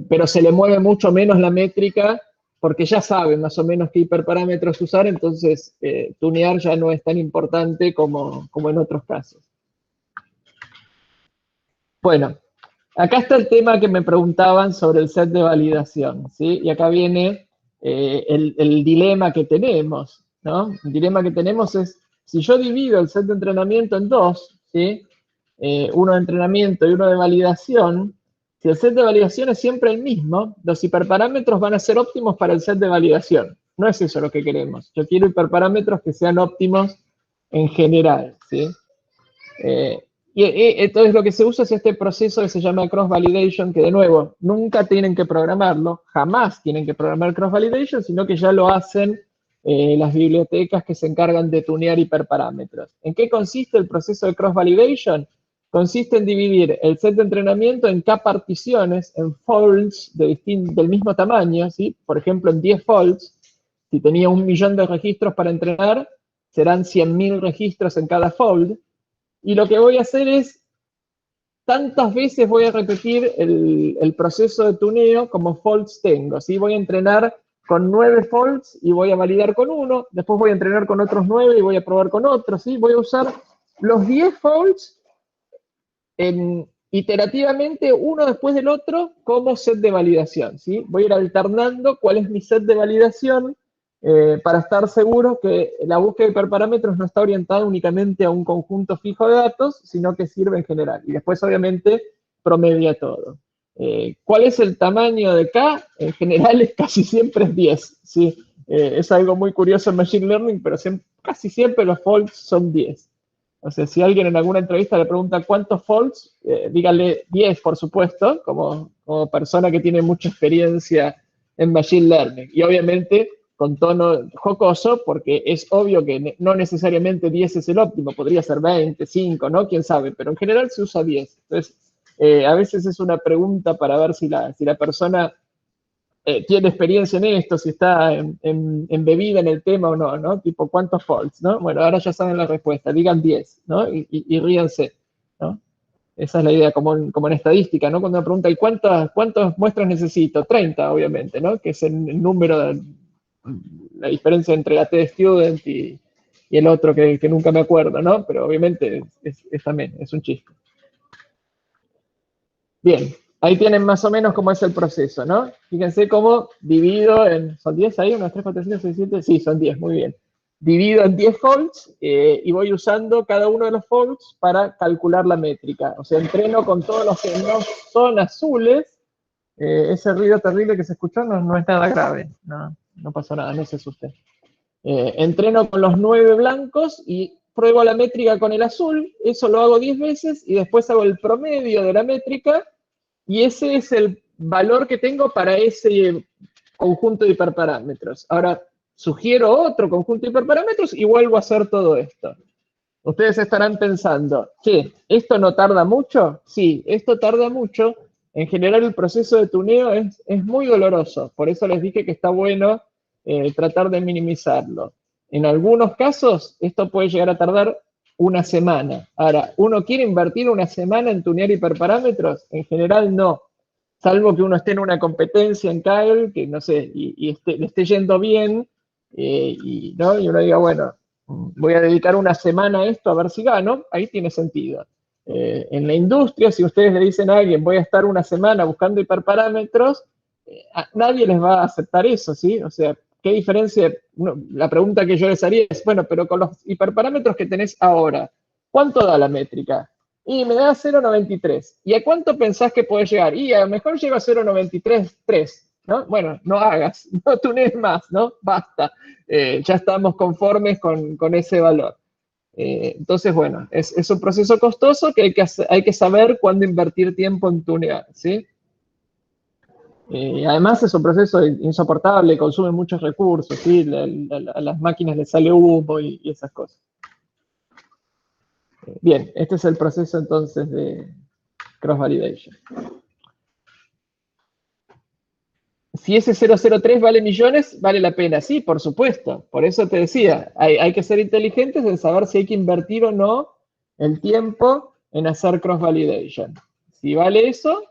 pero se le mueve mucho menos la métrica porque ya sabe más o menos qué hiperparámetros usar, entonces tunear ya no es tan importante como en otros casos. Bueno. Acá está el tema que me preguntaban sobre el set de validación, ¿sí? Y acá viene el dilema que tenemos, ¿no? El dilema que tenemos es, si yo divido el set de entrenamiento en dos, ¿sí? Uno de entrenamiento y uno de validación, si el set de validación es siempre el mismo, los hiperparámetros van a ser óptimos para el set de validación. No es eso lo que queremos. Yo quiero hiperparámetros que sean óptimos en general, ¿sí? Y entonces lo que se usa es este proceso que se llama cross-validation, que de nuevo, nunca tienen que programarlo, jamás tienen que programar cross-validation, sino que ya lo hacen las bibliotecas que se encargan de tunear hiperparámetros. ¿En qué consiste el proceso de cross-validation? Consiste en dividir el set de entrenamiento en k-particiones, en folds del mismo tamaño, ¿sí? Por ejemplo, en 10 folds, si tenía 1.000.000 de registros para entrenar, serán 100.000 registros en cada fold. Y lo que voy a hacer es, tantas veces voy a repetir el proceso de tuneo como folds tengo, ¿sí? Voy a entrenar con 9 folds y voy a validar con 1, después voy a entrenar con otros 9 y voy a probar con otros, ¿sí? Voy a usar los 10 folds iterativamente, uno después del otro, como set de validación, ¿sí? Voy a ir alternando cuál es mi set de validación para estar seguro que la búsqueda de hiperparámetros no está orientada únicamente a un conjunto fijo de datos, sino que sirve en general. Y después, obviamente, promedia todo. ¿Cuál es el tamaño de K? En general, casi siempre es 10, ¿sí? Es algo muy curioso en Machine Learning, pero casi siempre los faults son 10. O sea, si alguien en alguna entrevista le pregunta cuántos faults, dígale 10, por supuesto, como persona que tiene mucha experiencia en Machine Learning. Y obviamente con tono jocoso, porque es obvio que no necesariamente 10 es el óptimo, podría ser 20, 5, ¿no? Quién sabe, pero en general se usa 10. Entonces, a veces es una pregunta para ver si la persona tiene experiencia en esto, si está embebida en el tema o no, ¿no? Tipo, ¿cuántos faults, no? Bueno, ahora ya saben la respuesta, digan 10, ¿no? Y ríanse, ¿no? Esa es la idea, como en estadística, ¿no? Cuando me pregunta, ¿y cuántas muestras necesito? 30, obviamente, ¿no? Que es el número, la diferencia entre la T-Student y el otro que nunca me acuerdo, ¿no? Pero obviamente también, es un chiste. Bien, ahí tienen más o menos cómo es el proceso, ¿no? Fíjense cómo divido en, ¿son 10 ahí? 1, 2, 3, 4, 5, 6, 7, sí, son 10, muy bien. Divido en 10 faults y voy usando cada uno de los faults para calcular la métrica. O sea, entreno con todos los que no son azules. Ese ruido terrible que se escuchó no es nada grave, no pasó nada, no se asusten. Entreno con los 9 blancos y pruebo la métrica con el azul, eso lo hago 10 veces y después hago el promedio de la métrica y ese es el valor que tengo para ese conjunto de hiperparámetros. Ahora, sugiero otro conjunto de hiperparámetros y vuelvo a hacer todo esto. Ustedes estarán pensando, ¿qué? ¿Esto no tarda mucho? Sí, esto tarda mucho. En general el proceso de tuneo es muy doloroso, por eso les dije que está bueno tratar de minimizarlo. En algunos casos esto puede llegar a tardar una semana. Ahora, ¿uno quiere invertir una semana en tunear hiperparámetros? En general no, salvo que uno esté en una competencia en Kaggle, que no sé, y le esté yendo bien, ¿no? Y uno diga, bueno, voy a dedicar una semana a esto a ver si gano, ahí tiene sentido. En la industria, si ustedes le dicen a alguien, voy a estar una semana buscando hiperparámetros, nadie les va a aceptar eso, ¿sí? O sea, ¿qué diferencia? La pregunta que yo les haría es, bueno, pero con los hiperparámetros que tenés ahora, ¿cuánto da la métrica? Y me da 0,93. ¿Y a cuánto pensás que podés llegar? Y a lo mejor llego a 0,93,3, ¿no? Bueno, no hagas, no tunees más, ¿no? Basta. Ya estamos conformes con ese valor. Entonces, bueno, es un proceso costoso que hay que saber cuándo invertir tiempo en tunear, ¿sí? Además es un proceso insoportable, consume muchos recursos, ¿sí? A las máquinas les sale humo y esas cosas. Bien, este es el proceso entonces de cross-validation. Si ese 003 vale millones, vale la pena. Sí, por supuesto. Por eso te decía, hay que ser inteligentes en saber si hay que invertir o no el tiempo en hacer cross-validation. Si vale eso,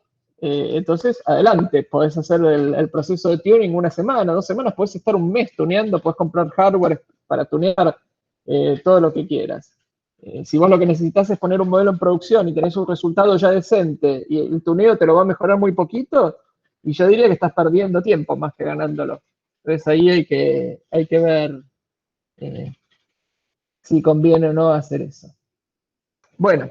entonces adelante. Podés hacer el proceso de tuning una semana, 2 semanas, podés estar un mes tuneando, podés comprar hardware para tunear todo lo que quieras. Si vos lo que necesitas es poner un modelo en producción y tenés un resultado ya decente y el tuneo te lo va a mejorar muy poquito, y yo diría que estás perdiendo tiempo más que ganándolo. Entonces ahí hay que ver si conviene o no hacer eso. Bueno.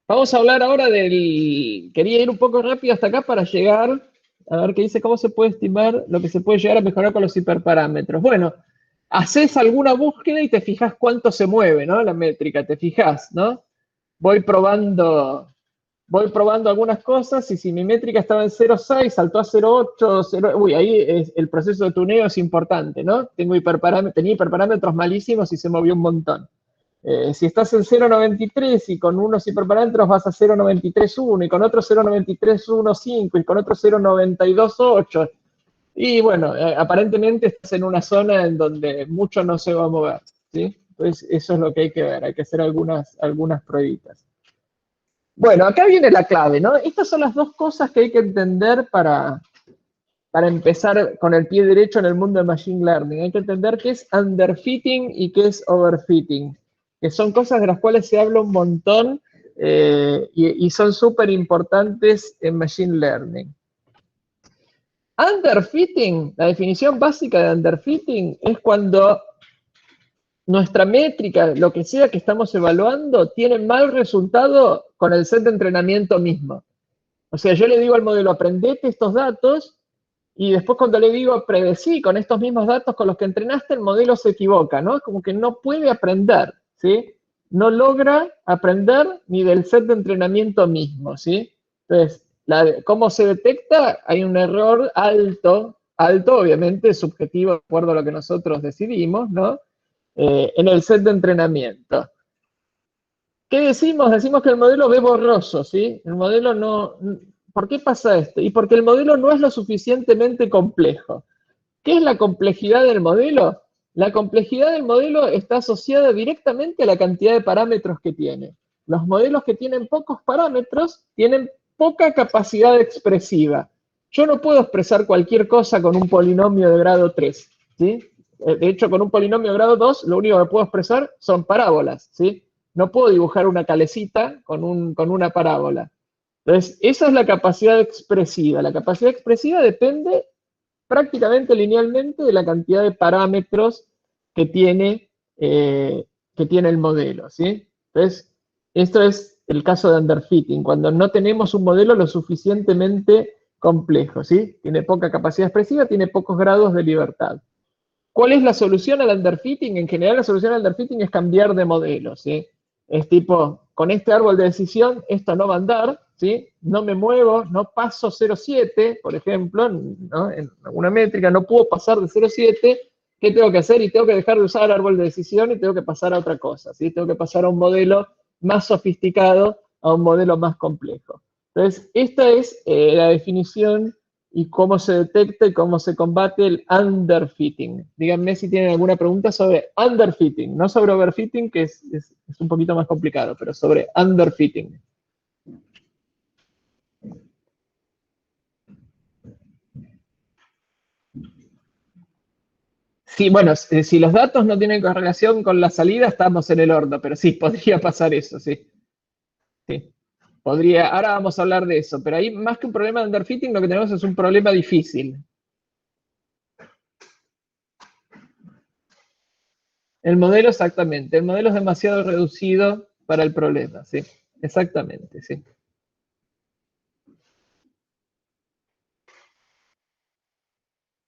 Vamos a hablar ahora quería ir un poco rápido hasta acá para llegar, a ver qué dice, cómo se puede estimar lo que se puede llegar a mejorar con los hiperparámetros. Bueno, haces alguna búsqueda y te fijas cuánto se mueve, ¿no? La métrica, te fijas, ¿no? Voy probando algunas cosas y si mi métrica estaba en 0,6, saltó a 0,8, 0, uy, ahí el proceso de tuneo es importante, ¿no? Tenía hiperparámetros malísimos y se movió un montón. Si estás en 0,93 y con unos hiperparámetros vas a 0,93,1 y con otro 0,93,15 y con otro 0,92,8. Y bueno, aparentemente estás en una zona en donde mucho no se va a mover, ¿sí? Entonces eso es lo que hay que ver, hay que hacer algunas pruebitas. Bueno, acá viene la clave, ¿no? Estas son las dos cosas que hay que entender para empezar con el pie derecho en el mundo de Machine Learning. Hay que entender qué es underfitting y qué es overfitting, que son cosas de las cuales se habla un montón y son súper importantes en Machine Learning. Underfitting, la definición básica de underfitting es cuando nuestra métrica, lo que sea que estamos evaluando, tiene mal resultado con el set de entrenamiento mismo. O sea, yo le digo al modelo, aprendete estos datos, y después cuando le digo predecí con estos mismos datos con los que entrenaste, el modelo se equivoca, ¿no? Como que no puede aprender, ¿sí? No logra aprender ni del set de entrenamiento mismo, ¿sí? Entonces, ¿cómo se detecta? Hay un error alto, obviamente, subjetivo, de acuerdo a lo que nosotros decidimos, ¿no? En el set de entrenamiento. ¿Qué decimos? Decimos que el modelo ve borroso, ¿sí? El modelo no... ¿Por qué pasa esto? Y porque el modelo no es lo suficientemente complejo. ¿Qué es la complejidad del modelo? La complejidad del modelo está asociada directamente a la cantidad de parámetros que tiene. Los modelos que tienen pocos parámetros tienen poca capacidad expresiva. Yo no puedo expresar cualquier cosa con un polinomio de grado 3, ¿sí? De hecho, con un polinomio de grado 2, lo único que puedo expresar son parábolas, ¿sí? No puedo dibujar una calecita con una parábola. Entonces, esa es la capacidad expresiva. La capacidad expresiva depende prácticamente linealmente de la cantidad de parámetros que tiene el modelo, ¿sí? Entonces, esto es el caso de underfitting, cuando no tenemos un modelo lo suficientemente complejo, ¿sí? Tiene poca capacidad expresiva, tiene pocos grados de libertad. ¿Cuál es la solución al underfitting? En general, la solución al underfitting es cambiar de modelo, ¿sí? Es tipo, con este árbol de decisión, esto no va a andar, ¿sí? No me muevo, no paso 0,7, por ejemplo, ¿no? En alguna métrica, no puedo pasar de 0,7, ¿qué tengo que hacer? Y tengo que dejar de usar árbol de decisión y tengo que pasar a otra cosa, ¿sí? Tengo que pasar a un modelo más sofisticado, a un modelo más complejo. Entonces, esta es la definición y cómo se detecta y cómo se combate el underfitting. Díganme si tienen alguna pregunta sobre underfitting, no sobre overfitting, que es un poquito más complicado, pero sobre underfitting. Sí, bueno, si los datos no tienen correlación con la salida, estamos en el horno, pero sí, podría pasar eso, sí. Sí. Podría, ahora vamos a hablar de eso, pero ahí más que un problema de underfitting, lo que tenemos es un problema difícil. El modelo, exactamente. El modelo es demasiado reducido para el problema, sí. Exactamente, sí.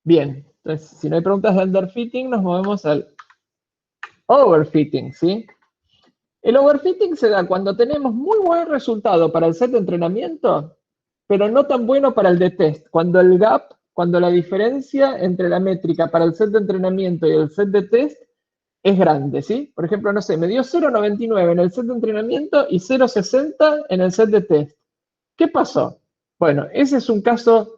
Bien, entonces, si no hay preguntas de underfitting, nos movemos al overfitting, ¿sí? El overfitting se da cuando tenemos muy buen resultado para el set de entrenamiento, pero no tan bueno para el de test. Cuando el gap, cuando la diferencia entre la métrica para el set de entrenamiento y el set de test es grande, ¿sí? Por ejemplo, no sé, me dio 0,99 en el set de entrenamiento y 0,60 en el set de test. ¿Qué pasó? Bueno, ese es un caso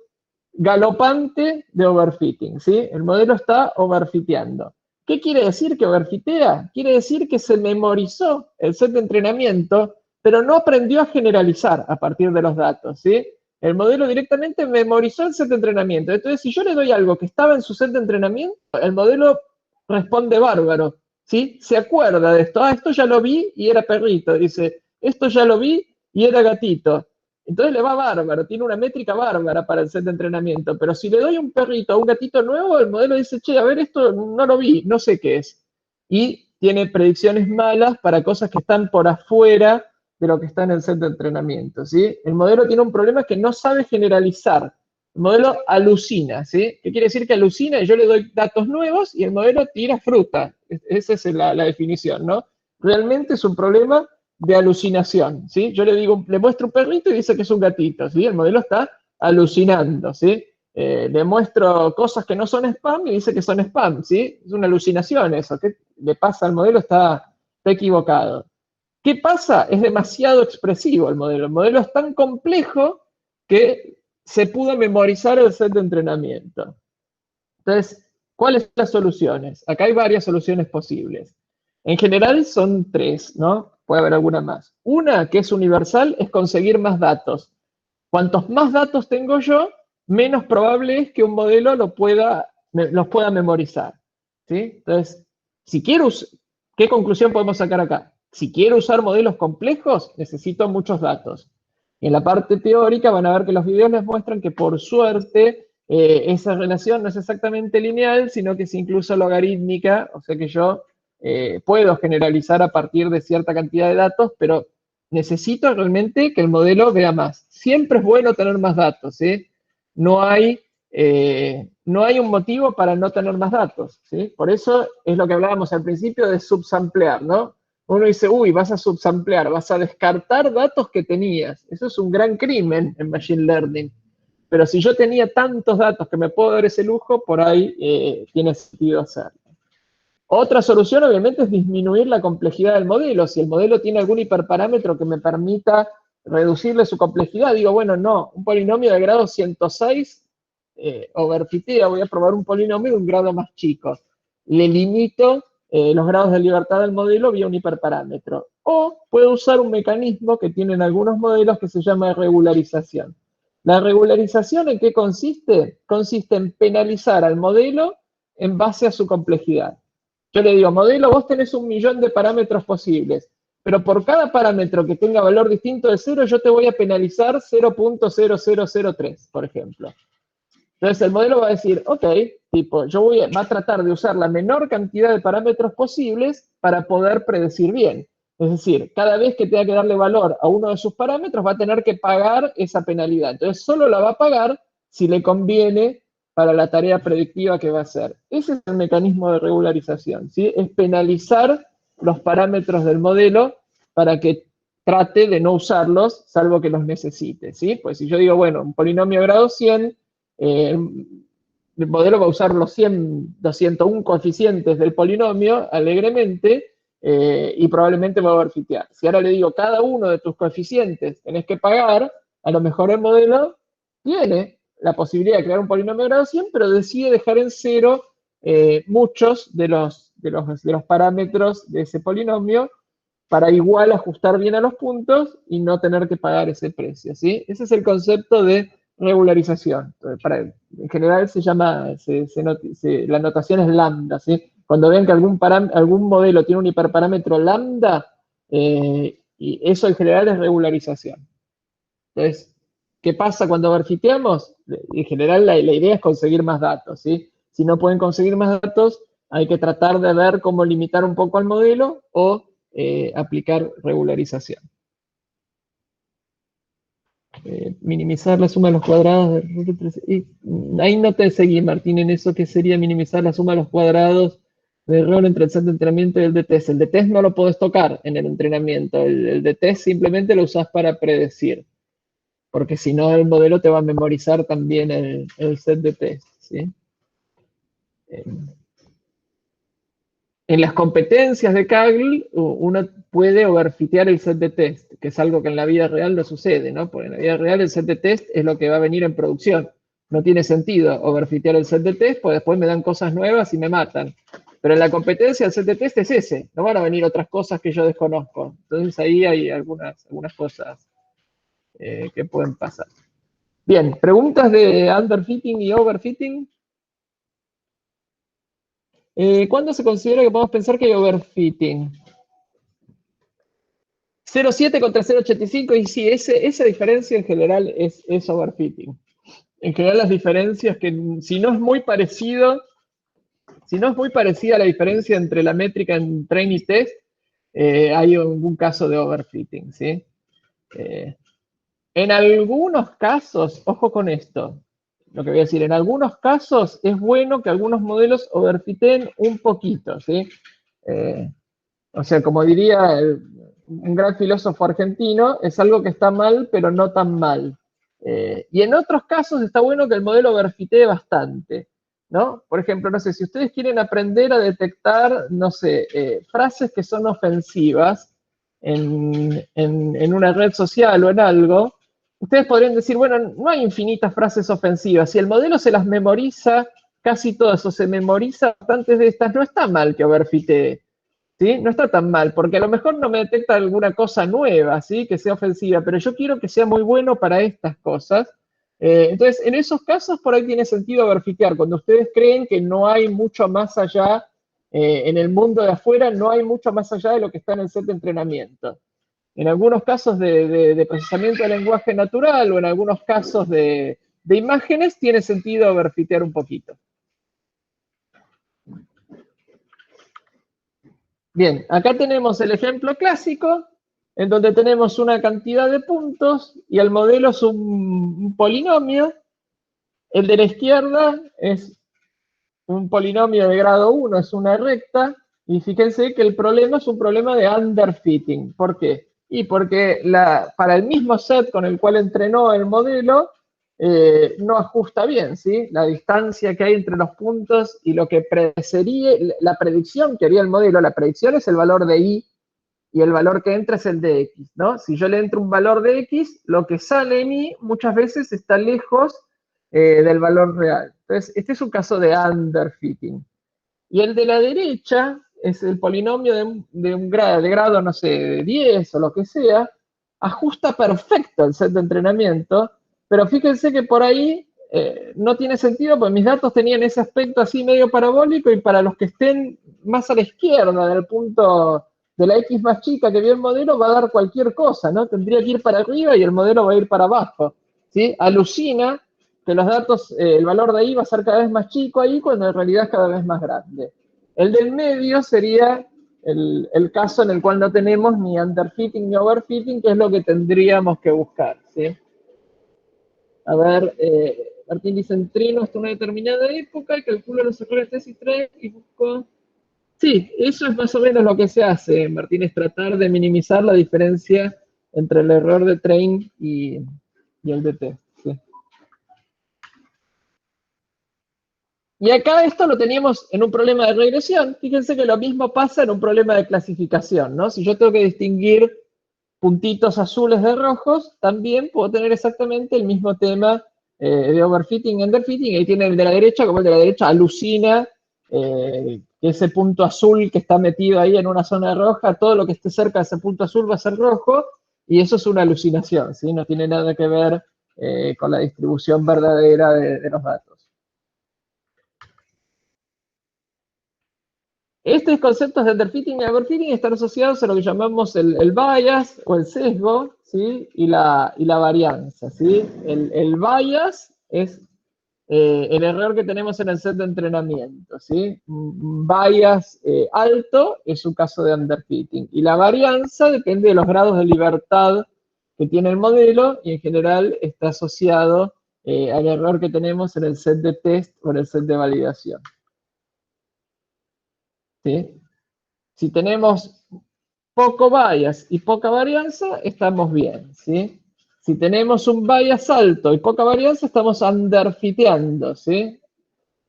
galopante de overfitting, ¿sí? El modelo está overfiteando. ¿Qué quiere decir que overfitea? Quiere decir que se memorizó el set de entrenamiento, pero no aprendió a generalizar a partir de los datos, ¿sí? El modelo directamente memorizó el set de entrenamiento. Entonces, si yo le doy algo que estaba en su set de entrenamiento, el modelo responde bárbaro, ¿sí? Se acuerda de esto. Ah, esto ya lo vi y era perrito. Dice, esto ya lo vi y era gatito. Entonces le va bárbaro, tiene una métrica bárbara para el set de entrenamiento, pero si le doy un perrito o un gatito nuevo, el modelo dice, che, a ver, esto no lo vi, no sé qué es. Y tiene predicciones malas para cosas que están por afuera de lo que está en el set de entrenamiento, ¿sí? El modelo tiene un problema que no sabe generalizar. El modelo alucina, ¿sí? ¿Qué quiere decir que alucina? Yo le doy datos nuevos y el modelo tira fruta. Esa es la definición, ¿no? Realmente es un problema de alucinación, ¿sí? Yo le muestro un perrito y dice que es un gatito, ¿sí? El modelo está alucinando, ¿sí? Le muestro cosas que no son spam y dice que son spam, ¿sí? Es una alucinación eso. ¿Qué le pasa al modelo? Está equivocado. ¿Qué pasa? Es demasiado expresivo el modelo. El modelo es tan complejo que se pudo memorizar el set de entrenamiento. Entonces, ¿cuáles son las soluciones? Acá hay varias soluciones posibles. En general son tres, ¿no? Puede haber alguna más. Una, que es universal, es conseguir más datos. Cuantos más datos tengo yo, menos probable es que un modelo los pueda memorizar, ¿sí? Entonces, ¿qué conclusión podemos sacar acá? Si quiero usar modelos complejos, necesito muchos datos. Y en la parte teórica van a ver que los videos les muestran que por suerte esa relación no es exactamente lineal, sino que es incluso logarítmica, o sea que yo puedo generalizar a partir de cierta cantidad de datos, pero necesito realmente que el modelo vea más. Siempre es bueno tener más datos, ¿sí? No hay no hay un motivo para no tener más datos, ¿sí? Por eso es lo que hablábamos al principio de subsamplear, ¿no? Uno dice, uy, vas a subsamplear, vas a descartar datos que tenías. Eso es un gran crimen en Machine Learning. Pero si yo tenía tantos datos que me puedo dar ese lujo, por ahí tiene sentido hacerlo. Otra solución, obviamente, es disminuir la complejidad del modelo. Si el modelo tiene algún hiperparámetro que me permita reducirle su complejidad, digo, bueno, no, un polinomio de grado 106 overfitea, voy a probar un polinomio de un grado más chico. Le limito los grados de libertad del modelo vía un hiperparámetro. O puedo usar un mecanismo que tienen algunos modelos que se llama regularización. ¿La regularización en qué consiste? Consiste en penalizar al modelo en base a su complejidad. Yo le digo, modelo, vos tenés 1.000.000 de parámetros posibles, pero por cada parámetro que tenga valor distinto de 0, yo te voy a penalizar 0.0003, por ejemplo. Entonces el modelo va a decir, ok, tipo, va a tratar de usar la menor cantidad de parámetros posibles para poder predecir bien. Es decir, cada vez que tenga que darle valor a uno de sus parámetros, va a tener que pagar esa penalidad. Entonces solo la va a pagar si le conviene para la tarea predictiva que va a hacer. Ese es el mecanismo de regularización, ¿sí? Es penalizar los parámetros del modelo para que trate de no usarlos, salvo que los necesite, ¿sí? Pues si yo digo, bueno, un polinomio de grado 100, el modelo va a usar los 201 coeficientes del polinomio alegremente y probablemente va a overfitear. Si ahora le digo, cada uno de tus coeficientes tenés que pagar, a lo mejor el modelo tiene la posibilidad de crear un polinomio de grado 100, pero decide dejar en cero muchos de los parámetros de ese polinomio para igual ajustar bien a los puntos y no tener que pagar ese precio, ¿sí? Ese es el concepto de regularización. En general se llama, la notación es lambda, ¿sí? Cuando ven que algún modelo tiene un hiperparámetro lambda, y eso en general es regularización. Entonces, ¿qué pasa cuando overfiteamos? En general la idea es conseguir más datos, ¿sí? Si no pueden conseguir más datos, hay que tratar de ver cómo limitar un poco al modelo o aplicar regularización. Minimizar la suma de los cuadrados. Ahí no te seguí, Martín, en eso que sería minimizar la suma de los cuadrados de error entre el set de entrenamiento y el de test. El de test no lo podés tocar en el entrenamiento. El de test simplemente lo usás para predecir. Porque si no, el modelo te va a memorizar también el set de test, ¿sí? En las competencias de Kaggle, uno puede overfitear el set de test, que es algo que en la vida real no sucede, ¿no? Porque en la vida real el set de test es lo que va a venir en producción. No tiene sentido overfitear el set de test, porque después me dan cosas nuevas y me matan. Pero en la competencia el set de test es ese, no van a venir otras cosas que yo desconozco. Entonces ahí hay algunas cosas que pueden pasar. Bien, ¿preguntas de underfitting y overfitting? ¿Cuándo se considera que podemos pensar que hay overfitting? 0,7 contra 0,85, y sí, esa diferencia en general es overfitting. En general las diferencias que, si no es muy parecida la diferencia entre la métrica en train y test, hay algún caso de overfitting, ¿sí? En algunos casos, ojo con esto, lo que voy a decir, en algunos casos es bueno que algunos modelos overfiteen un poquito, ¿sí? O sea, como diría un gran filósofo argentino, es algo que está mal, pero no tan mal. Y en otros casos está bueno que el modelo overfitee bastante, ¿no? Por ejemplo, no sé, si ustedes quieren aprender a detectar, no sé, frases que son ofensivas en una red social o en algo, ustedes podrían decir, bueno, no hay infinitas frases ofensivas. Si el modelo se las memoriza casi todas o se memoriza bastantes de estas, no está mal que overfitee, ¿sí? No está tan mal, porque a lo mejor no me detecta alguna cosa nueva, ¿sí? Que sea ofensiva, pero yo quiero que sea muy bueno para estas cosas. Entonces, en esos casos, por ahí tiene sentido overfitear. Cuando ustedes creen que no hay mucho más allá, en el mundo de afuera, no hay mucho más allá de lo que está en el set de entrenamiento. En algunos casos de procesamiento de lenguaje natural o en algunos casos de imágenes, tiene sentido overfitear un poquito. Bien, acá tenemos el ejemplo clásico, en donde tenemos una cantidad de puntos y el modelo es un polinomio, El de la izquierda es un polinomio de grado 1, es una recta, y fíjense que el problema es un problema de underfitting. ¿Por qué? Y porque para el mismo set con el cual entrenó el modelo, no ajusta bien, ¿sí? La distancia que hay entre los puntos y lo que predecería, la predicción que haría el modelo, la predicción es el valor de i, y el valor que entra es el de x, ¿no? Si yo le entro un valor de x, lo que sale en y muchas veces está lejos del valor real. Entonces, este es un caso de underfitting. Y el de la derecha es el polinomio de grado, no sé, de 10 o lo que sea, ajusta perfecto el set de entrenamiento, pero fíjense que por ahí no tiene sentido, porque mis datos tenían ese aspecto así medio parabólico, y para los que estén más a la izquierda del punto de la X más chica que vio el modelo, va a dar cualquier cosa, ¿no? Tendría que ir para arriba y el modelo va a ir para abajo, ¿sí? Alucina que los datos, el valor de ahí va a ser cada vez más chico ahí, cuando en realidad es cada vez más grande. El del medio sería el caso en el cual no tenemos ni underfitting ni overfitting, que es lo que tendríamos que buscar, ¿sí? A ver, Martín dice, entreno hasta una determinada época y calculo los errores tesis 3 y busco... Sí, eso es más o menos lo que se hace, Martín, es tratar de minimizar la diferencia entre el error de train y el de test. ¿Sí? Y acá esto lo teníamos en un problema de regresión. Fíjense que lo mismo pasa en un problema de clasificación, ¿no? Si yo tengo que distinguir puntitos azules de rojos, también puedo tener exactamente el mismo tema de overfitting y underfitting. Ahí tiene el de la derecha, como el de la derecha alucina que ese punto azul que está metido ahí en una zona roja, todo lo que esté cerca de ese punto azul va a ser rojo, y eso es una alucinación, ¿sí? No tiene nada que ver con la distribución verdadera de los datos. Estos conceptos de underfitting y overfitting están asociados a lo que llamamos el bias o el sesgo, ¿sí? y la varianza. ¿Sí? El bias es el error que tenemos en el set de entrenamiento. ¿Sí? Un bias alto es un caso de underfitting. Y la varianza depende de los grados de libertad que tiene el modelo, y en general está asociado al error que tenemos en el set de test o en el set de validación. ¿Sí? Si tenemos poco bias y poca varianza, estamos bien, ¿sí? Si tenemos un bias alto y poca varianza, estamos underfiteando, ¿sí?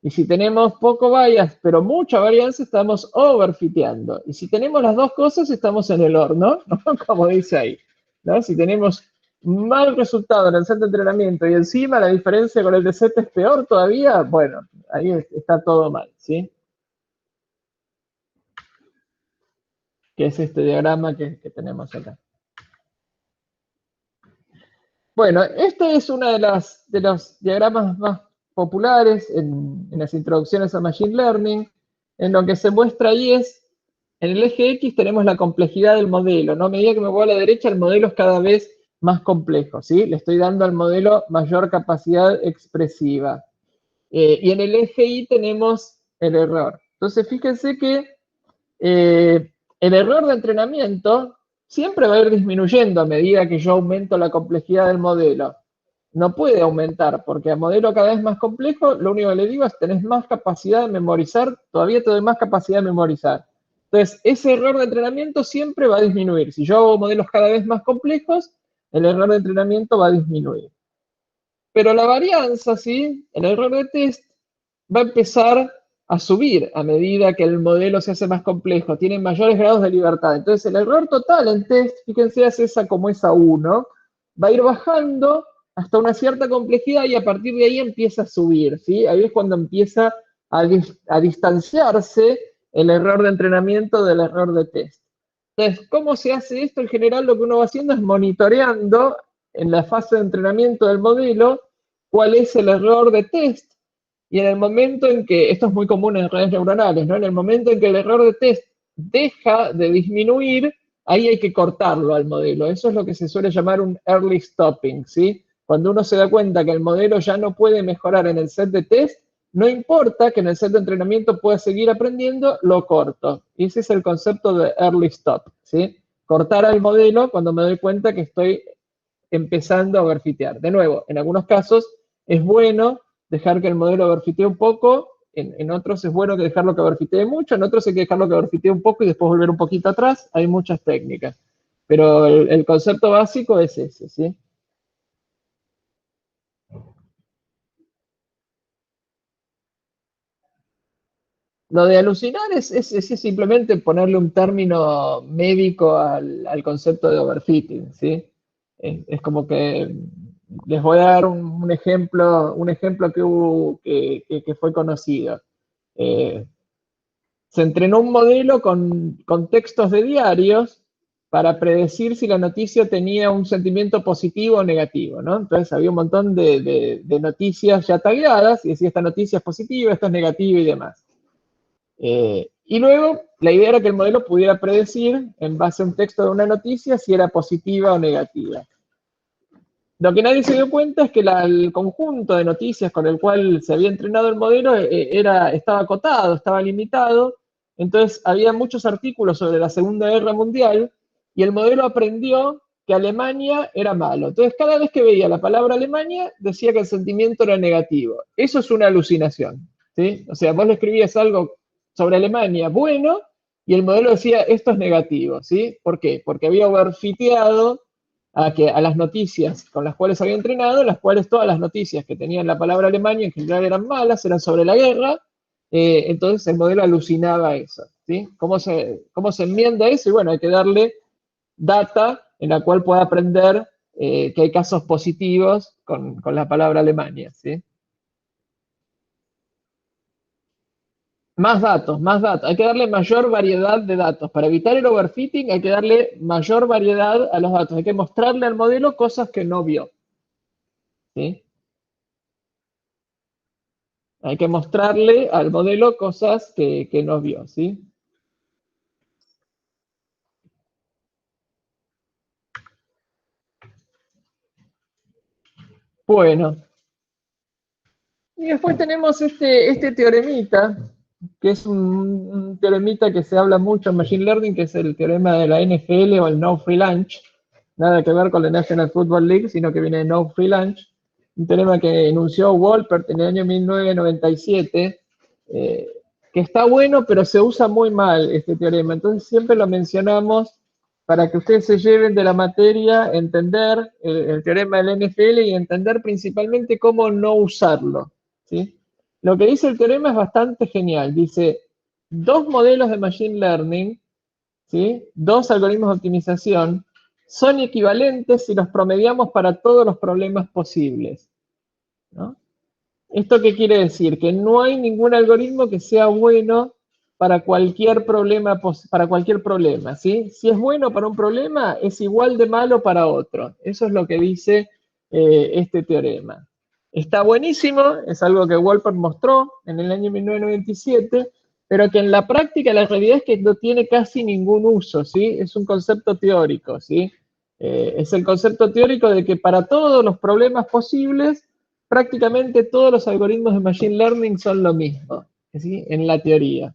Y si tenemos poco bias, pero mucha varianza, estamos overfiteando. Y si tenemos las dos cosas, estamos en el horno, ¿no? Como dice ahí, ¿no? Si tenemos mal resultado en el set de entrenamiento y encima la diferencia con el de set es peor todavía, bueno, ahí está todo mal, ¿sí? Que es este diagrama que tenemos acá. Bueno, este es uno de los diagramas más populares en las introducciones a Machine Learning. En lo que se muestra ahí es, en el eje X tenemos la complejidad del modelo, ¿no? A medida que me voy a la derecha, el modelo es cada vez más complejo, ¿sí? Le estoy dando al modelo mayor capacidad expresiva. Y en el eje Y tenemos el error. Entonces, fíjense que el error de entrenamiento siempre va a ir disminuyendo a medida que yo aumento la complejidad del modelo. No puede aumentar, porque a modelo cada vez más complejo, lo único que le digo es tenés más capacidad de memorizar, todavía te doy más capacidad de memorizar. Entonces, ese error de entrenamiento siempre va a disminuir. Si yo hago modelos cada vez más complejos, el error de entrenamiento va a disminuir. Pero la varianza, ¿sí? El error de test va a empezar a subir a medida que el modelo se hace más complejo, tiene mayores grados de libertad. Entonces, el error total en test, fíjense, es esa como esa 1, va a ir bajando hasta una cierta complejidad y a partir de ahí empieza a subir, ¿sí? Ahí es cuando empieza a distanciarse el error de entrenamiento del error de test. Entonces, ¿cómo se hace esto? En general, lo que uno va haciendo es monitoreando en la fase de entrenamiento del modelo cuál es el error de test. Y en el momento en que, esto es muy común en redes neuronales, ¿no? En el momento en que el error de test deja de disminuir, ahí hay que cortarlo al modelo. Eso es lo que se suele llamar un early stopping, ¿sí? Cuando uno se da cuenta que el modelo ya no puede mejorar en el set de test, no importa que en el set de entrenamiento pueda seguir aprendiendo, lo corto. Y ese es el concepto de early stop, ¿sí? Cortar al modelo cuando me doy cuenta que estoy empezando a overfitear. De nuevo, en algunos casos es bueno dejar que el modelo overfitee un poco, en otros es bueno que dejarlo que overfitee mucho, en otros hay que dejarlo que overfitee un poco y después volver un poquito atrás, hay muchas técnicas. Pero el concepto básico es ese, ¿sí? Lo de alucinar es simplemente ponerle un término médico al concepto de overfitting, ¿sí? Es como que les voy a dar un ejemplo que fue conocido. Se entrenó un modelo con textos de diarios para predecir si la noticia tenía un sentimiento positivo o negativo, ¿no? Entonces había un montón de noticias ya tagueadas y decía esta noticia es positiva, esta es negativa y demás. Y luego la idea era que el modelo pudiera predecir en base a un texto de una noticia si era positiva o negativa. Lo que nadie se dio cuenta es que el conjunto de noticias con el cual se había entrenado el modelo estaba acotado, estaba limitado. Entonces había muchos artículos sobre la Segunda Guerra Mundial y el modelo aprendió que Alemania era malo. Entonces cada vez que veía la palabra Alemania decía que el sentimiento era negativo. Eso es una alucinación, ¿sí? O sea, vos le escribías algo sobre Alemania bueno y el modelo decía esto es negativo, ¿sí? ¿Por qué? Porque había overfiteado a las noticias con las cuales había entrenado, en las cuales todas las noticias que tenían la palabra Alemania en general eran malas, eran sobre la guerra, entonces el modelo alucinaba eso, ¿sí? ¿Cómo se enmienda eso? Y bueno, hay que darle data en la cual pueda aprender que hay casos positivos con la palabra Alemania, ¿sí? Más datos, más datos. Hay que darle mayor variedad de datos. Para evitar el overfitting hay que darle mayor variedad a los datos. Hay que mostrarle al modelo cosas que no vio, ¿sí? Hay que mostrarle al modelo cosas que no vio, ¿sí? Bueno, y después tenemos este teoremita, que es un teoremita que se habla mucho en Machine Learning, que es el teorema de la NFL o el No Free Lunch. Nada que ver con la National Football League, sino que viene de No Free Lunch. Un teorema que enunció Wolpert en el año 1997, que está bueno, pero se usa muy mal este teorema. Entonces siempre lo mencionamos para que ustedes se lleven de la materia, entender el teorema del NFL y entender principalmente cómo no usarlo, ¿sí? Lo que dice el teorema es bastante genial. Dice, dos modelos de Machine Learning, ¿sí? Dos algoritmos de optimización, son equivalentes si los promediamos para todos los problemas posibles, ¿no? ¿Esto qué quiere decir? Que no hay ningún algoritmo que sea bueno para cualquier problema, ¿sí? Si es bueno para un problema, es igual de malo para otro. Eso es lo que dice este teorema. Está buenísimo, es algo que Wolpert mostró en el año 1997, pero que en la práctica la realidad es que no tiene casi ningún uso, ¿sí? Es un concepto teórico, ¿sí? Es el concepto teórico de que para todos los problemas posibles, prácticamente todos los algoritmos de Machine Learning son lo mismo, ¿sí? En la teoría.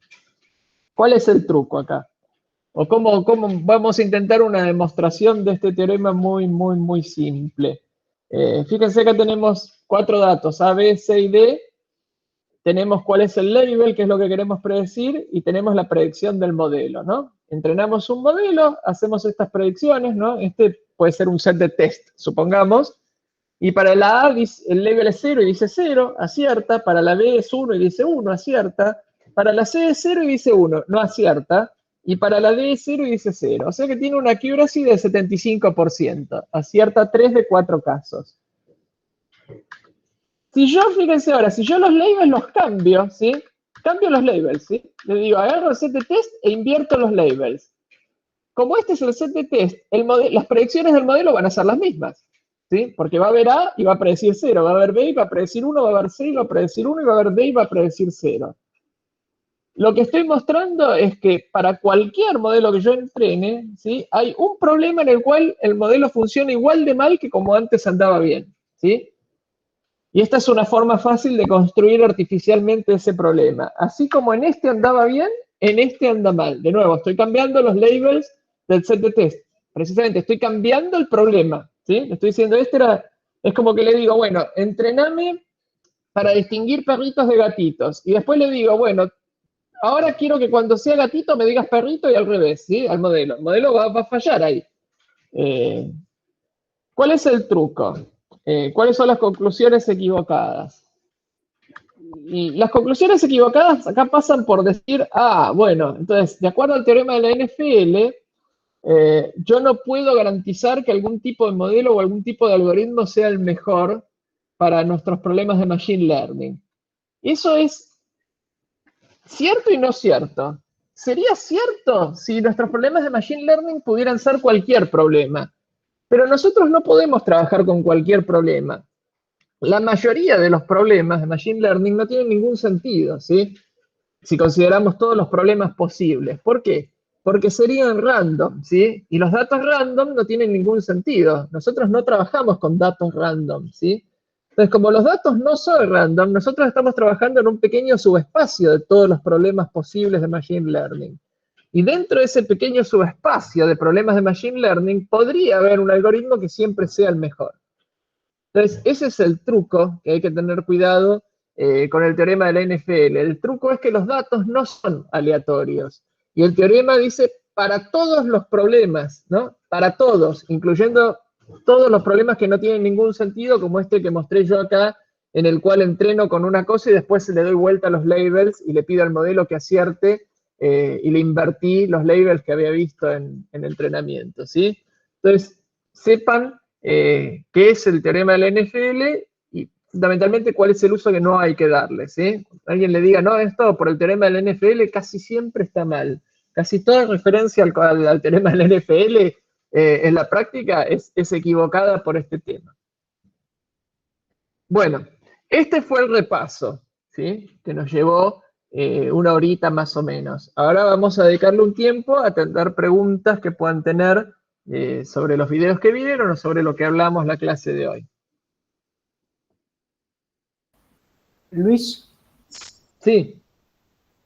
¿Cuál es el truco acá? ¿O cómo vamos a intentar una demostración de este teorema muy, muy, muy simple? Fíjense que tenemos 4 datos, A, B, C y D. Tenemos cuál es el label, que es lo que queremos predecir, y tenemos la predicción del modelo, ¿no? Entrenamos un modelo, hacemos estas predicciones, ¿no? Este puede ser un set de test, supongamos. Y para la A el label es 0 y dice 0, acierta. Para la B es 1 y dice 1, acierta. Para la C es 0 y dice 1, no acierta. Y para la D es 0 y dice 0. O sea que tiene una accuracy de 75%. Acierta 3 de 4 casos. Si yo, fíjense ahora, si yo los labels los cambio, ¿sí? Cambio los labels, ¿sí? Le digo, agarro el set de test e invierto los labels. Como este es el set de test, las predicciones del modelo van a ser las mismas, ¿sí? Porque va a haber A y va a predecir 0, va a haber B y va a predecir 1, va a haber C y va a predecir 1 y va a haber D y va a predecir 0. Lo que estoy mostrando es que para cualquier modelo que yo entrene, ¿sí? Hay un problema en el cual el modelo funciona igual de mal que como antes andaba bien, ¿sí? Y esta es una forma fácil de construir artificialmente ese problema. Así como en este andaba bien, en este anda mal. De nuevo, estoy cambiando los labels del set de test. Precisamente, estoy cambiando el problema, ¿sí? Le estoy diciendo, es como que le digo, bueno, entrename para distinguir perritos de gatitos. Y después le digo, bueno, ahora quiero que cuando sea gatito me digas perrito y al revés, ¿sí? Al modelo. El modelo va a fallar ahí. ¿Cuál es el truco? ¿Cuáles son las conclusiones equivocadas? Y las conclusiones equivocadas acá pasan por decir, bueno, entonces, de acuerdo al teorema de la NFL, yo no puedo garantizar que algún tipo de modelo o algún tipo de algoritmo sea el mejor para nuestros problemas de machine learning. Eso es cierto y no cierto. Sería cierto si nuestros problemas de machine learning pudieran ser cualquier problema, pero nosotros no podemos trabajar con cualquier problema. La mayoría de los problemas de machine learning no tienen ningún sentido, ¿sí? Si consideramos todos los problemas posibles. ¿Por qué? Porque serían random, ¿sí? Y los datos random no tienen ningún sentido. Nosotros no trabajamos con datos random, ¿sí? Entonces, como los datos no son random, nosotros estamos trabajando en un pequeño subespacio de todos los problemas posibles de machine learning. Y dentro de ese pequeño subespacio de problemas de machine learning, podría haber un algoritmo que siempre sea el mejor. Entonces, ese es el truco que hay que tener cuidado con el teorema de la NFL. El truco es que los datos no son aleatorios. Y el teorema dice para todos los problemas, ¿no? Para todos, incluyendo todos los problemas que no tienen ningún sentido, como este que mostré yo acá, en el cual entreno con una cosa y después le doy vuelta a los labels y le pido al modelo que acierte y le invertí los labels que había visto en entrenamiento, ¿sí? Entonces, sepan qué es el teorema de la NFL y fundamentalmente cuál es el uso que no hay que darle, ¿sí? Alguien le diga, no, esto por el teorema de la NFL casi siempre está mal. Casi toda referencia al teorema de la NFL en la práctica es equivocada por este tema. Bueno, este fue el repaso, ¿sí? Que nos llevó una horita más o menos. Ahora vamos a dedicarle un tiempo a atender preguntas que puedan tener sobre los videos que vieron o sobre lo que hablamos la clase de hoy.
Luis.
Sí.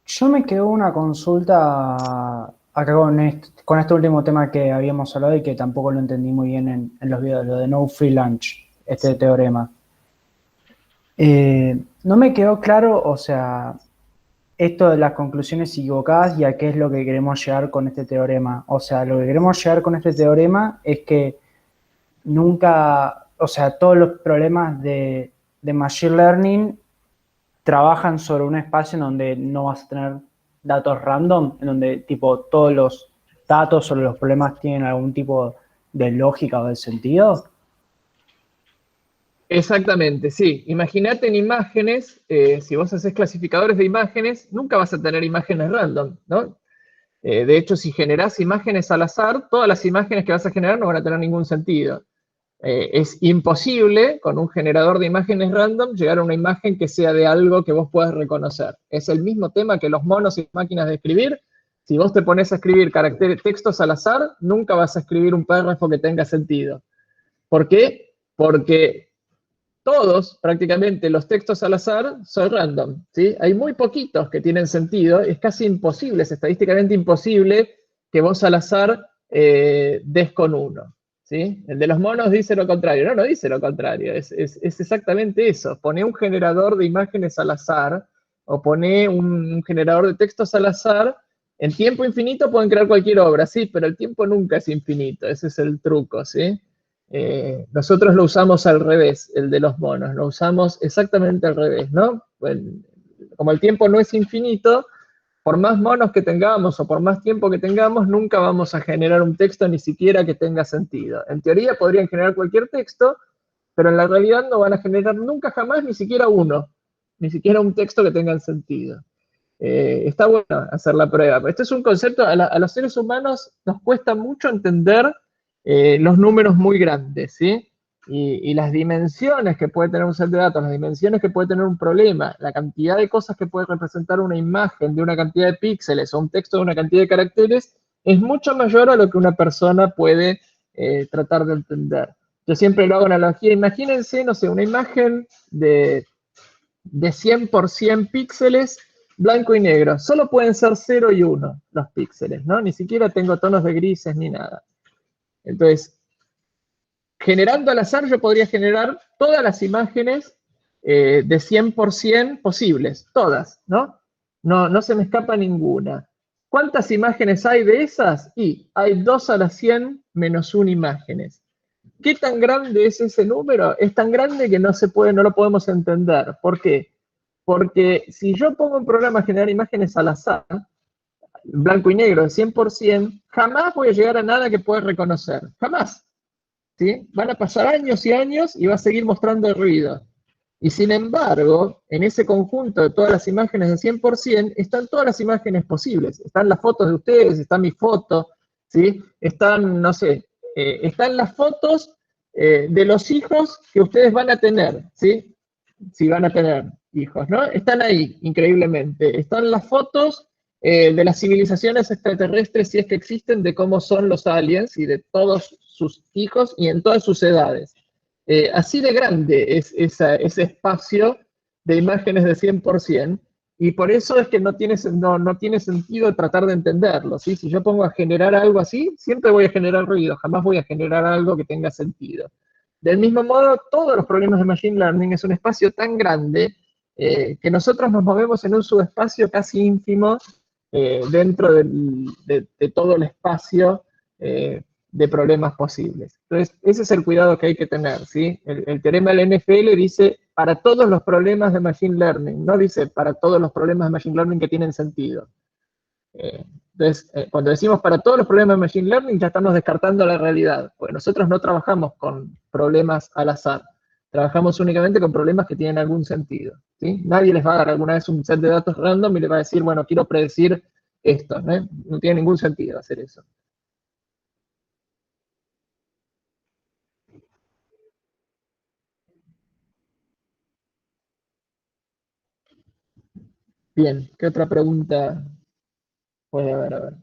Yo me quedó una consulta acá con este último tema que habíamos hablado y que tampoco lo entendí muy bien en los videos, lo de no free lunch, este teorema. No me quedó claro, o sea, esto de las conclusiones equivocadas y a qué es lo que queremos llegar con este teorema. O sea, lo que queremos llegar con este teorema es que nunca, o sea, todos los problemas de machine learning trabajan sobre un espacio en donde no vas a tener datos random, en donde tipo todos los datos sobre los problemas tienen algún tipo de lógica o de sentido.
Exactamente, sí. Imagínate en imágenes, si vos haces clasificadores de imágenes, nunca vas a tener imágenes random, ¿no? De hecho, si generás imágenes al azar, todas las imágenes que vas a generar no van a tener ningún sentido. Es imposible, con un generador de imágenes random, llegar a una imagen que sea de algo que vos puedas reconocer. Es el mismo tema que los monos y máquinas de escribir. Si vos te pones a escribir textos al azar, nunca vas a escribir un párrafo que tenga sentido. ¿Por qué? Porque todos, prácticamente, los textos al azar son random, ¿sí? Hay muy poquitos que tienen sentido. Es casi imposible, es estadísticamente imposible que vos al azar des con uno. ¿Sí? El de los monos dice lo contrario. No dice lo contrario, es exactamente eso. Pone un generador de imágenes al azar o pone un generador de textos al azar. En tiempo infinito pueden crear cualquier obra, sí, pero el tiempo nunca es infinito. Ese es el truco, ¿sí? Nosotros lo usamos al revés, el de los monos. Lo usamos exactamente al revés, ¿no? Bueno, como el tiempo no es infinito, por más monos que tengamos o por más tiempo que tengamos, nunca vamos a generar un texto ni siquiera que tenga sentido. En teoría podrían generar cualquier texto, pero en la realidad no van a generar nunca jamás ni siquiera uno, ni siquiera un texto que tenga sentido. Está bueno hacer la prueba. Este es un concepto, a los seres humanos nos cuesta mucho entender los números muy grandes, ¿sí? Y las dimensiones que puede tener un set de datos, las dimensiones que puede tener un problema, la cantidad de cosas que puede representar una imagen de una cantidad de píxeles o un texto de una cantidad de caracteres, es mucho mayor a lo que una persona puede tratar de entender. Yo siempre lo hago analogía. Imagínense, no sé, una imagen de 100 por 100 píxeles, blanco y negro. Solo pueden ser 0 y 1 los píxeles, ¿no? Ni siquiera tengo tonos de grises ni nada. Entonces, generando al azar yo podría generar todas las imágenes de 100% posibles, todas, ¿no? No se me escapa ninguna. ¿Cuántas imágenes hay de esas? Y hay 2 a la 100 menos 1 imágenes. ¿Qué tan grande es ese número? Es tan grande que no lo podemos entender. ¿Por qué? Porque si yo pongo un programa a generar imágenes al azar, blanco y negro de 100%, jamás voy a llegar a nada que pueda reconocer. Jamás. ¿Sí? Van a pasar años y años y va a seguir mostrando ruido. Y sin embargo, en ese conjunto de todas las imágenes de 100%, están todas las imágenes posibles. Están las fotos de ustedes, está mi foto, ¿sí? Están, no sé, están las fotos de los hijos que ustedes van a tener, ¿sí? Si van a tener hijos, ¿no? Están ahí, increíblemente. Están las fotos de las civilizaciones extraterrestres, si es que existen, de cómo son los aliens y de todos sus hijos y en todas sus edades. Así de grande es ese espacio de imágenes de 100%, y por eso es que no tiene sentido tratar de entenderlo, ¿sí? Si yo pongo a generar algo así, siempre voy a generar ruido, jamás voy a generar algo que tenga sentido. Del mismo modo, todos los problemas de Machine Learning es un espacio tan grande que nosotros nos movemos en un subespacio casi ínfimo dentro de todo el espacio de problemas posibles. Entonces, ese es el cuidado que hay que tener, ¿sí? El teorema del NFL dice para todos los problemas de Machine Learning, no dice para todos los problemas de Machine Learning que tienen sentido. Entonces, cuando decimos para todos los problemas de Machine Learning, ya estamos descartando la realidad, porque nosotros no trabajamos con problemas al azar, trabajamos únicamente con problemas que tienen algún sentido, ¿sí? Nadie les va a dar alguna vez un set de datos random y les va a decir, bueno, quiero predecir esto, ¿no? No tiene ningún sentido hacer eso. Bien, ¿qué otra pregunta puede haber? A ver.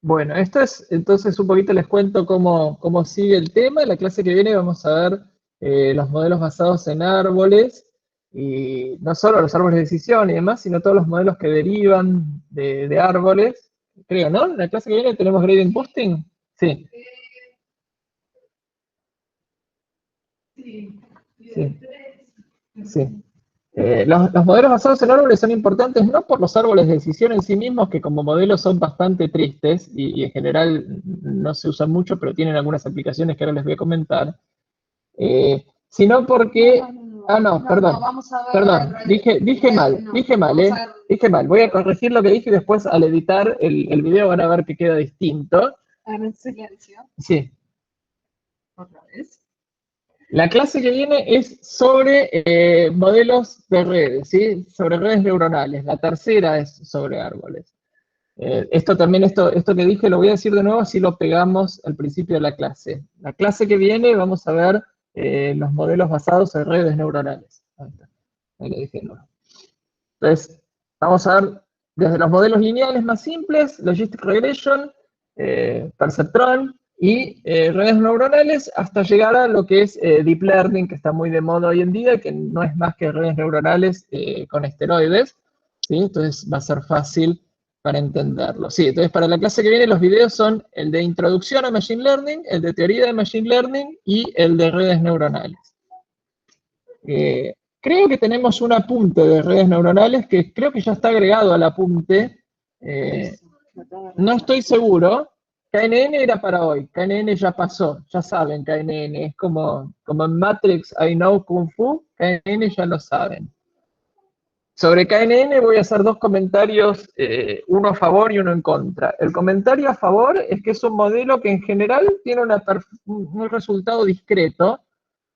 Bueno, esto es, entonces un poquito les cuento cómo sigue el tema. En la clase que viene vamos a ver los modelos basados en árboles, y no solo los árboles de decisión y demás, sino todos los modelos que derivan de árboles. Creo, ¿no? En la clase que viene tenemos gradient boosting. Sí. Sí. Sí. Los modelos basados en árboles son importantes no por los árboles de decisión en sí mismos, que como modelos son bastante tristes y en general no se usan mucho, pero tienen algunas aplicaciones que ahora les voy a comentar, sino porque... Perdón, dije mal, voy a corregir lo que dije y después al editar el video van a ver que queda distinto.
Hagan silencio.
Sí.
Otra vez.
La clase que viene es sobre modelos de redes, ¿sí? Sobre redes neuronales. La tercera es sobre árboles. Esto que dije lo voy a decir de nuevo, así lo pegamos al principio de la clase. La clase que viene vamos a ver los modelos basados en redes neuronales. Ahí está. Ahí lo dije de nuevo. Entonces, vamos a ver desde los modelos lineales más simples, Logistic Regression, Perceptron, y redes neuronales, hasta llegar a lo que es Deep Learning, que está muy de moda hoy en día, que no es más que redes neuronales con esteroides, ¿sí? Entonces va a ser fácil para entenderlo. Sí, entonces para la clase que viene los videos son el de Introducción a Machine Learning, el de Teoría de Machine Learning y el de redes neuronales. Creo que tenemos un apunte de redes neuronales que creo que ya está agregado al apunte. No estoy seguro. KNN era para hoy, KNN ya pasó, ya saben KNN, es como en Matrix I Know Kung Fu, KNN ya lo saben. Sobre KNN voy a hacer dos comentarios, uno a favor y uno en contra. El comentario a favor es que es un modelo que en general tiene un resultado discreto,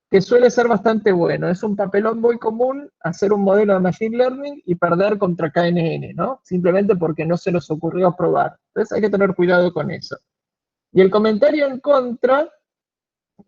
que suele ser bastante bueno. Es un papelón muy común hacer un modelo de Machine Learning y perder contra KNN, ¿no? Simplemente porque no se nos ocurrió probar. Entonces hay que tener cuidado con eso. Y el comentario en contra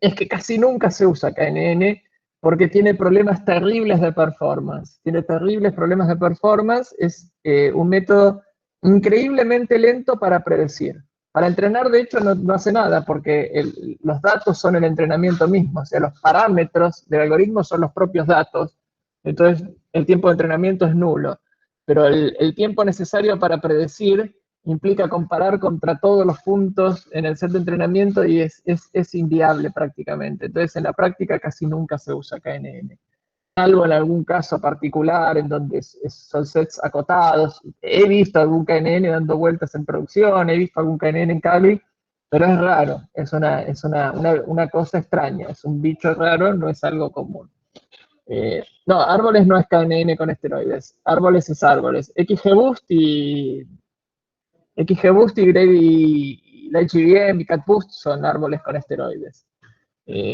es que casi nunca se usa KNN porque tiene problemas terribles de performance. Tiene terribles problemas de performance. Es un método increíblemente lento para predecir. Para entrenar, de hecho, no hace nada, porque los datos son el entrenamiento mismo, o sea, los parámetros del algoritmo son los propios datos, entonces el tiempo de entrenamiento es nulo, pero el tiempo necesario para predecir implica comparar contra todos los puntos en el set de entrenamiento y es inviable prácticamente, entonces en la práctica casi nunca se usa KNN. Salvo en algún caso particular en donde son sets acotados. He visto algún KNN dando vueltas en producción, he visto algún KNN en Kaggle, pero es raro, es una cosa extraña, es un bicho raro, no es algo común. No, árboles no es KNN con esteroides, árboles es árboles. XGBoost y LightGBM y CatBoost son árboles con esteroides.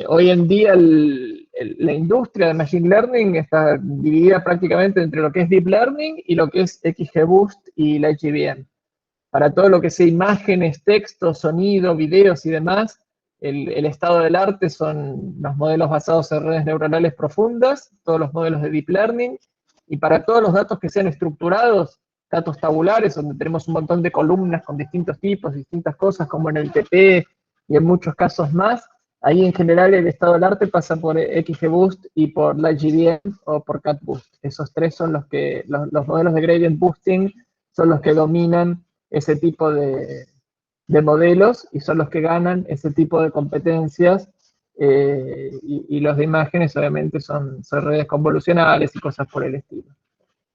Hoy en día la industria de Machine Learning está dividida prácticamente entre lo que es Deep Learning y lo que es XGBoost y LightGBM. Para todo lo que sea imágenes, texto, sonido, videos y demás, el estado del arte son los modelos basados en redes neuronales profundas, todos los modelos de Deep Learning, y para todos los datos que sean estructurados, datos tabulares, donde tenemos un montón de columnas con distintos tipos, distintas cosas, como en el TP y en muchos casos más, ahí en general el estado del arte pasa por XGBoost y por LightGBM o por CatBoost. Esos tres son los modelos de gradient boosting son los que dominan ese tipo de modelos y son los que ganan ese tipo de competencias y los de imágenes obviamente son redes convolucionales y cosas por el estilo.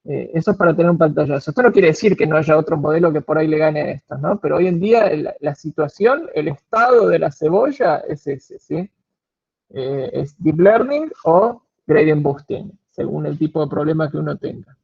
Eso es para tener un pantallazo. Esto no quiere decir que no haya otro modelo que por ahí le gane a estos, ¿no? Pero hoy en día la situación, el estado de la cebolla es ese, ¿sí? Es Deep Learning o Gradient Boosting, según el tipo de problema que uno tenga.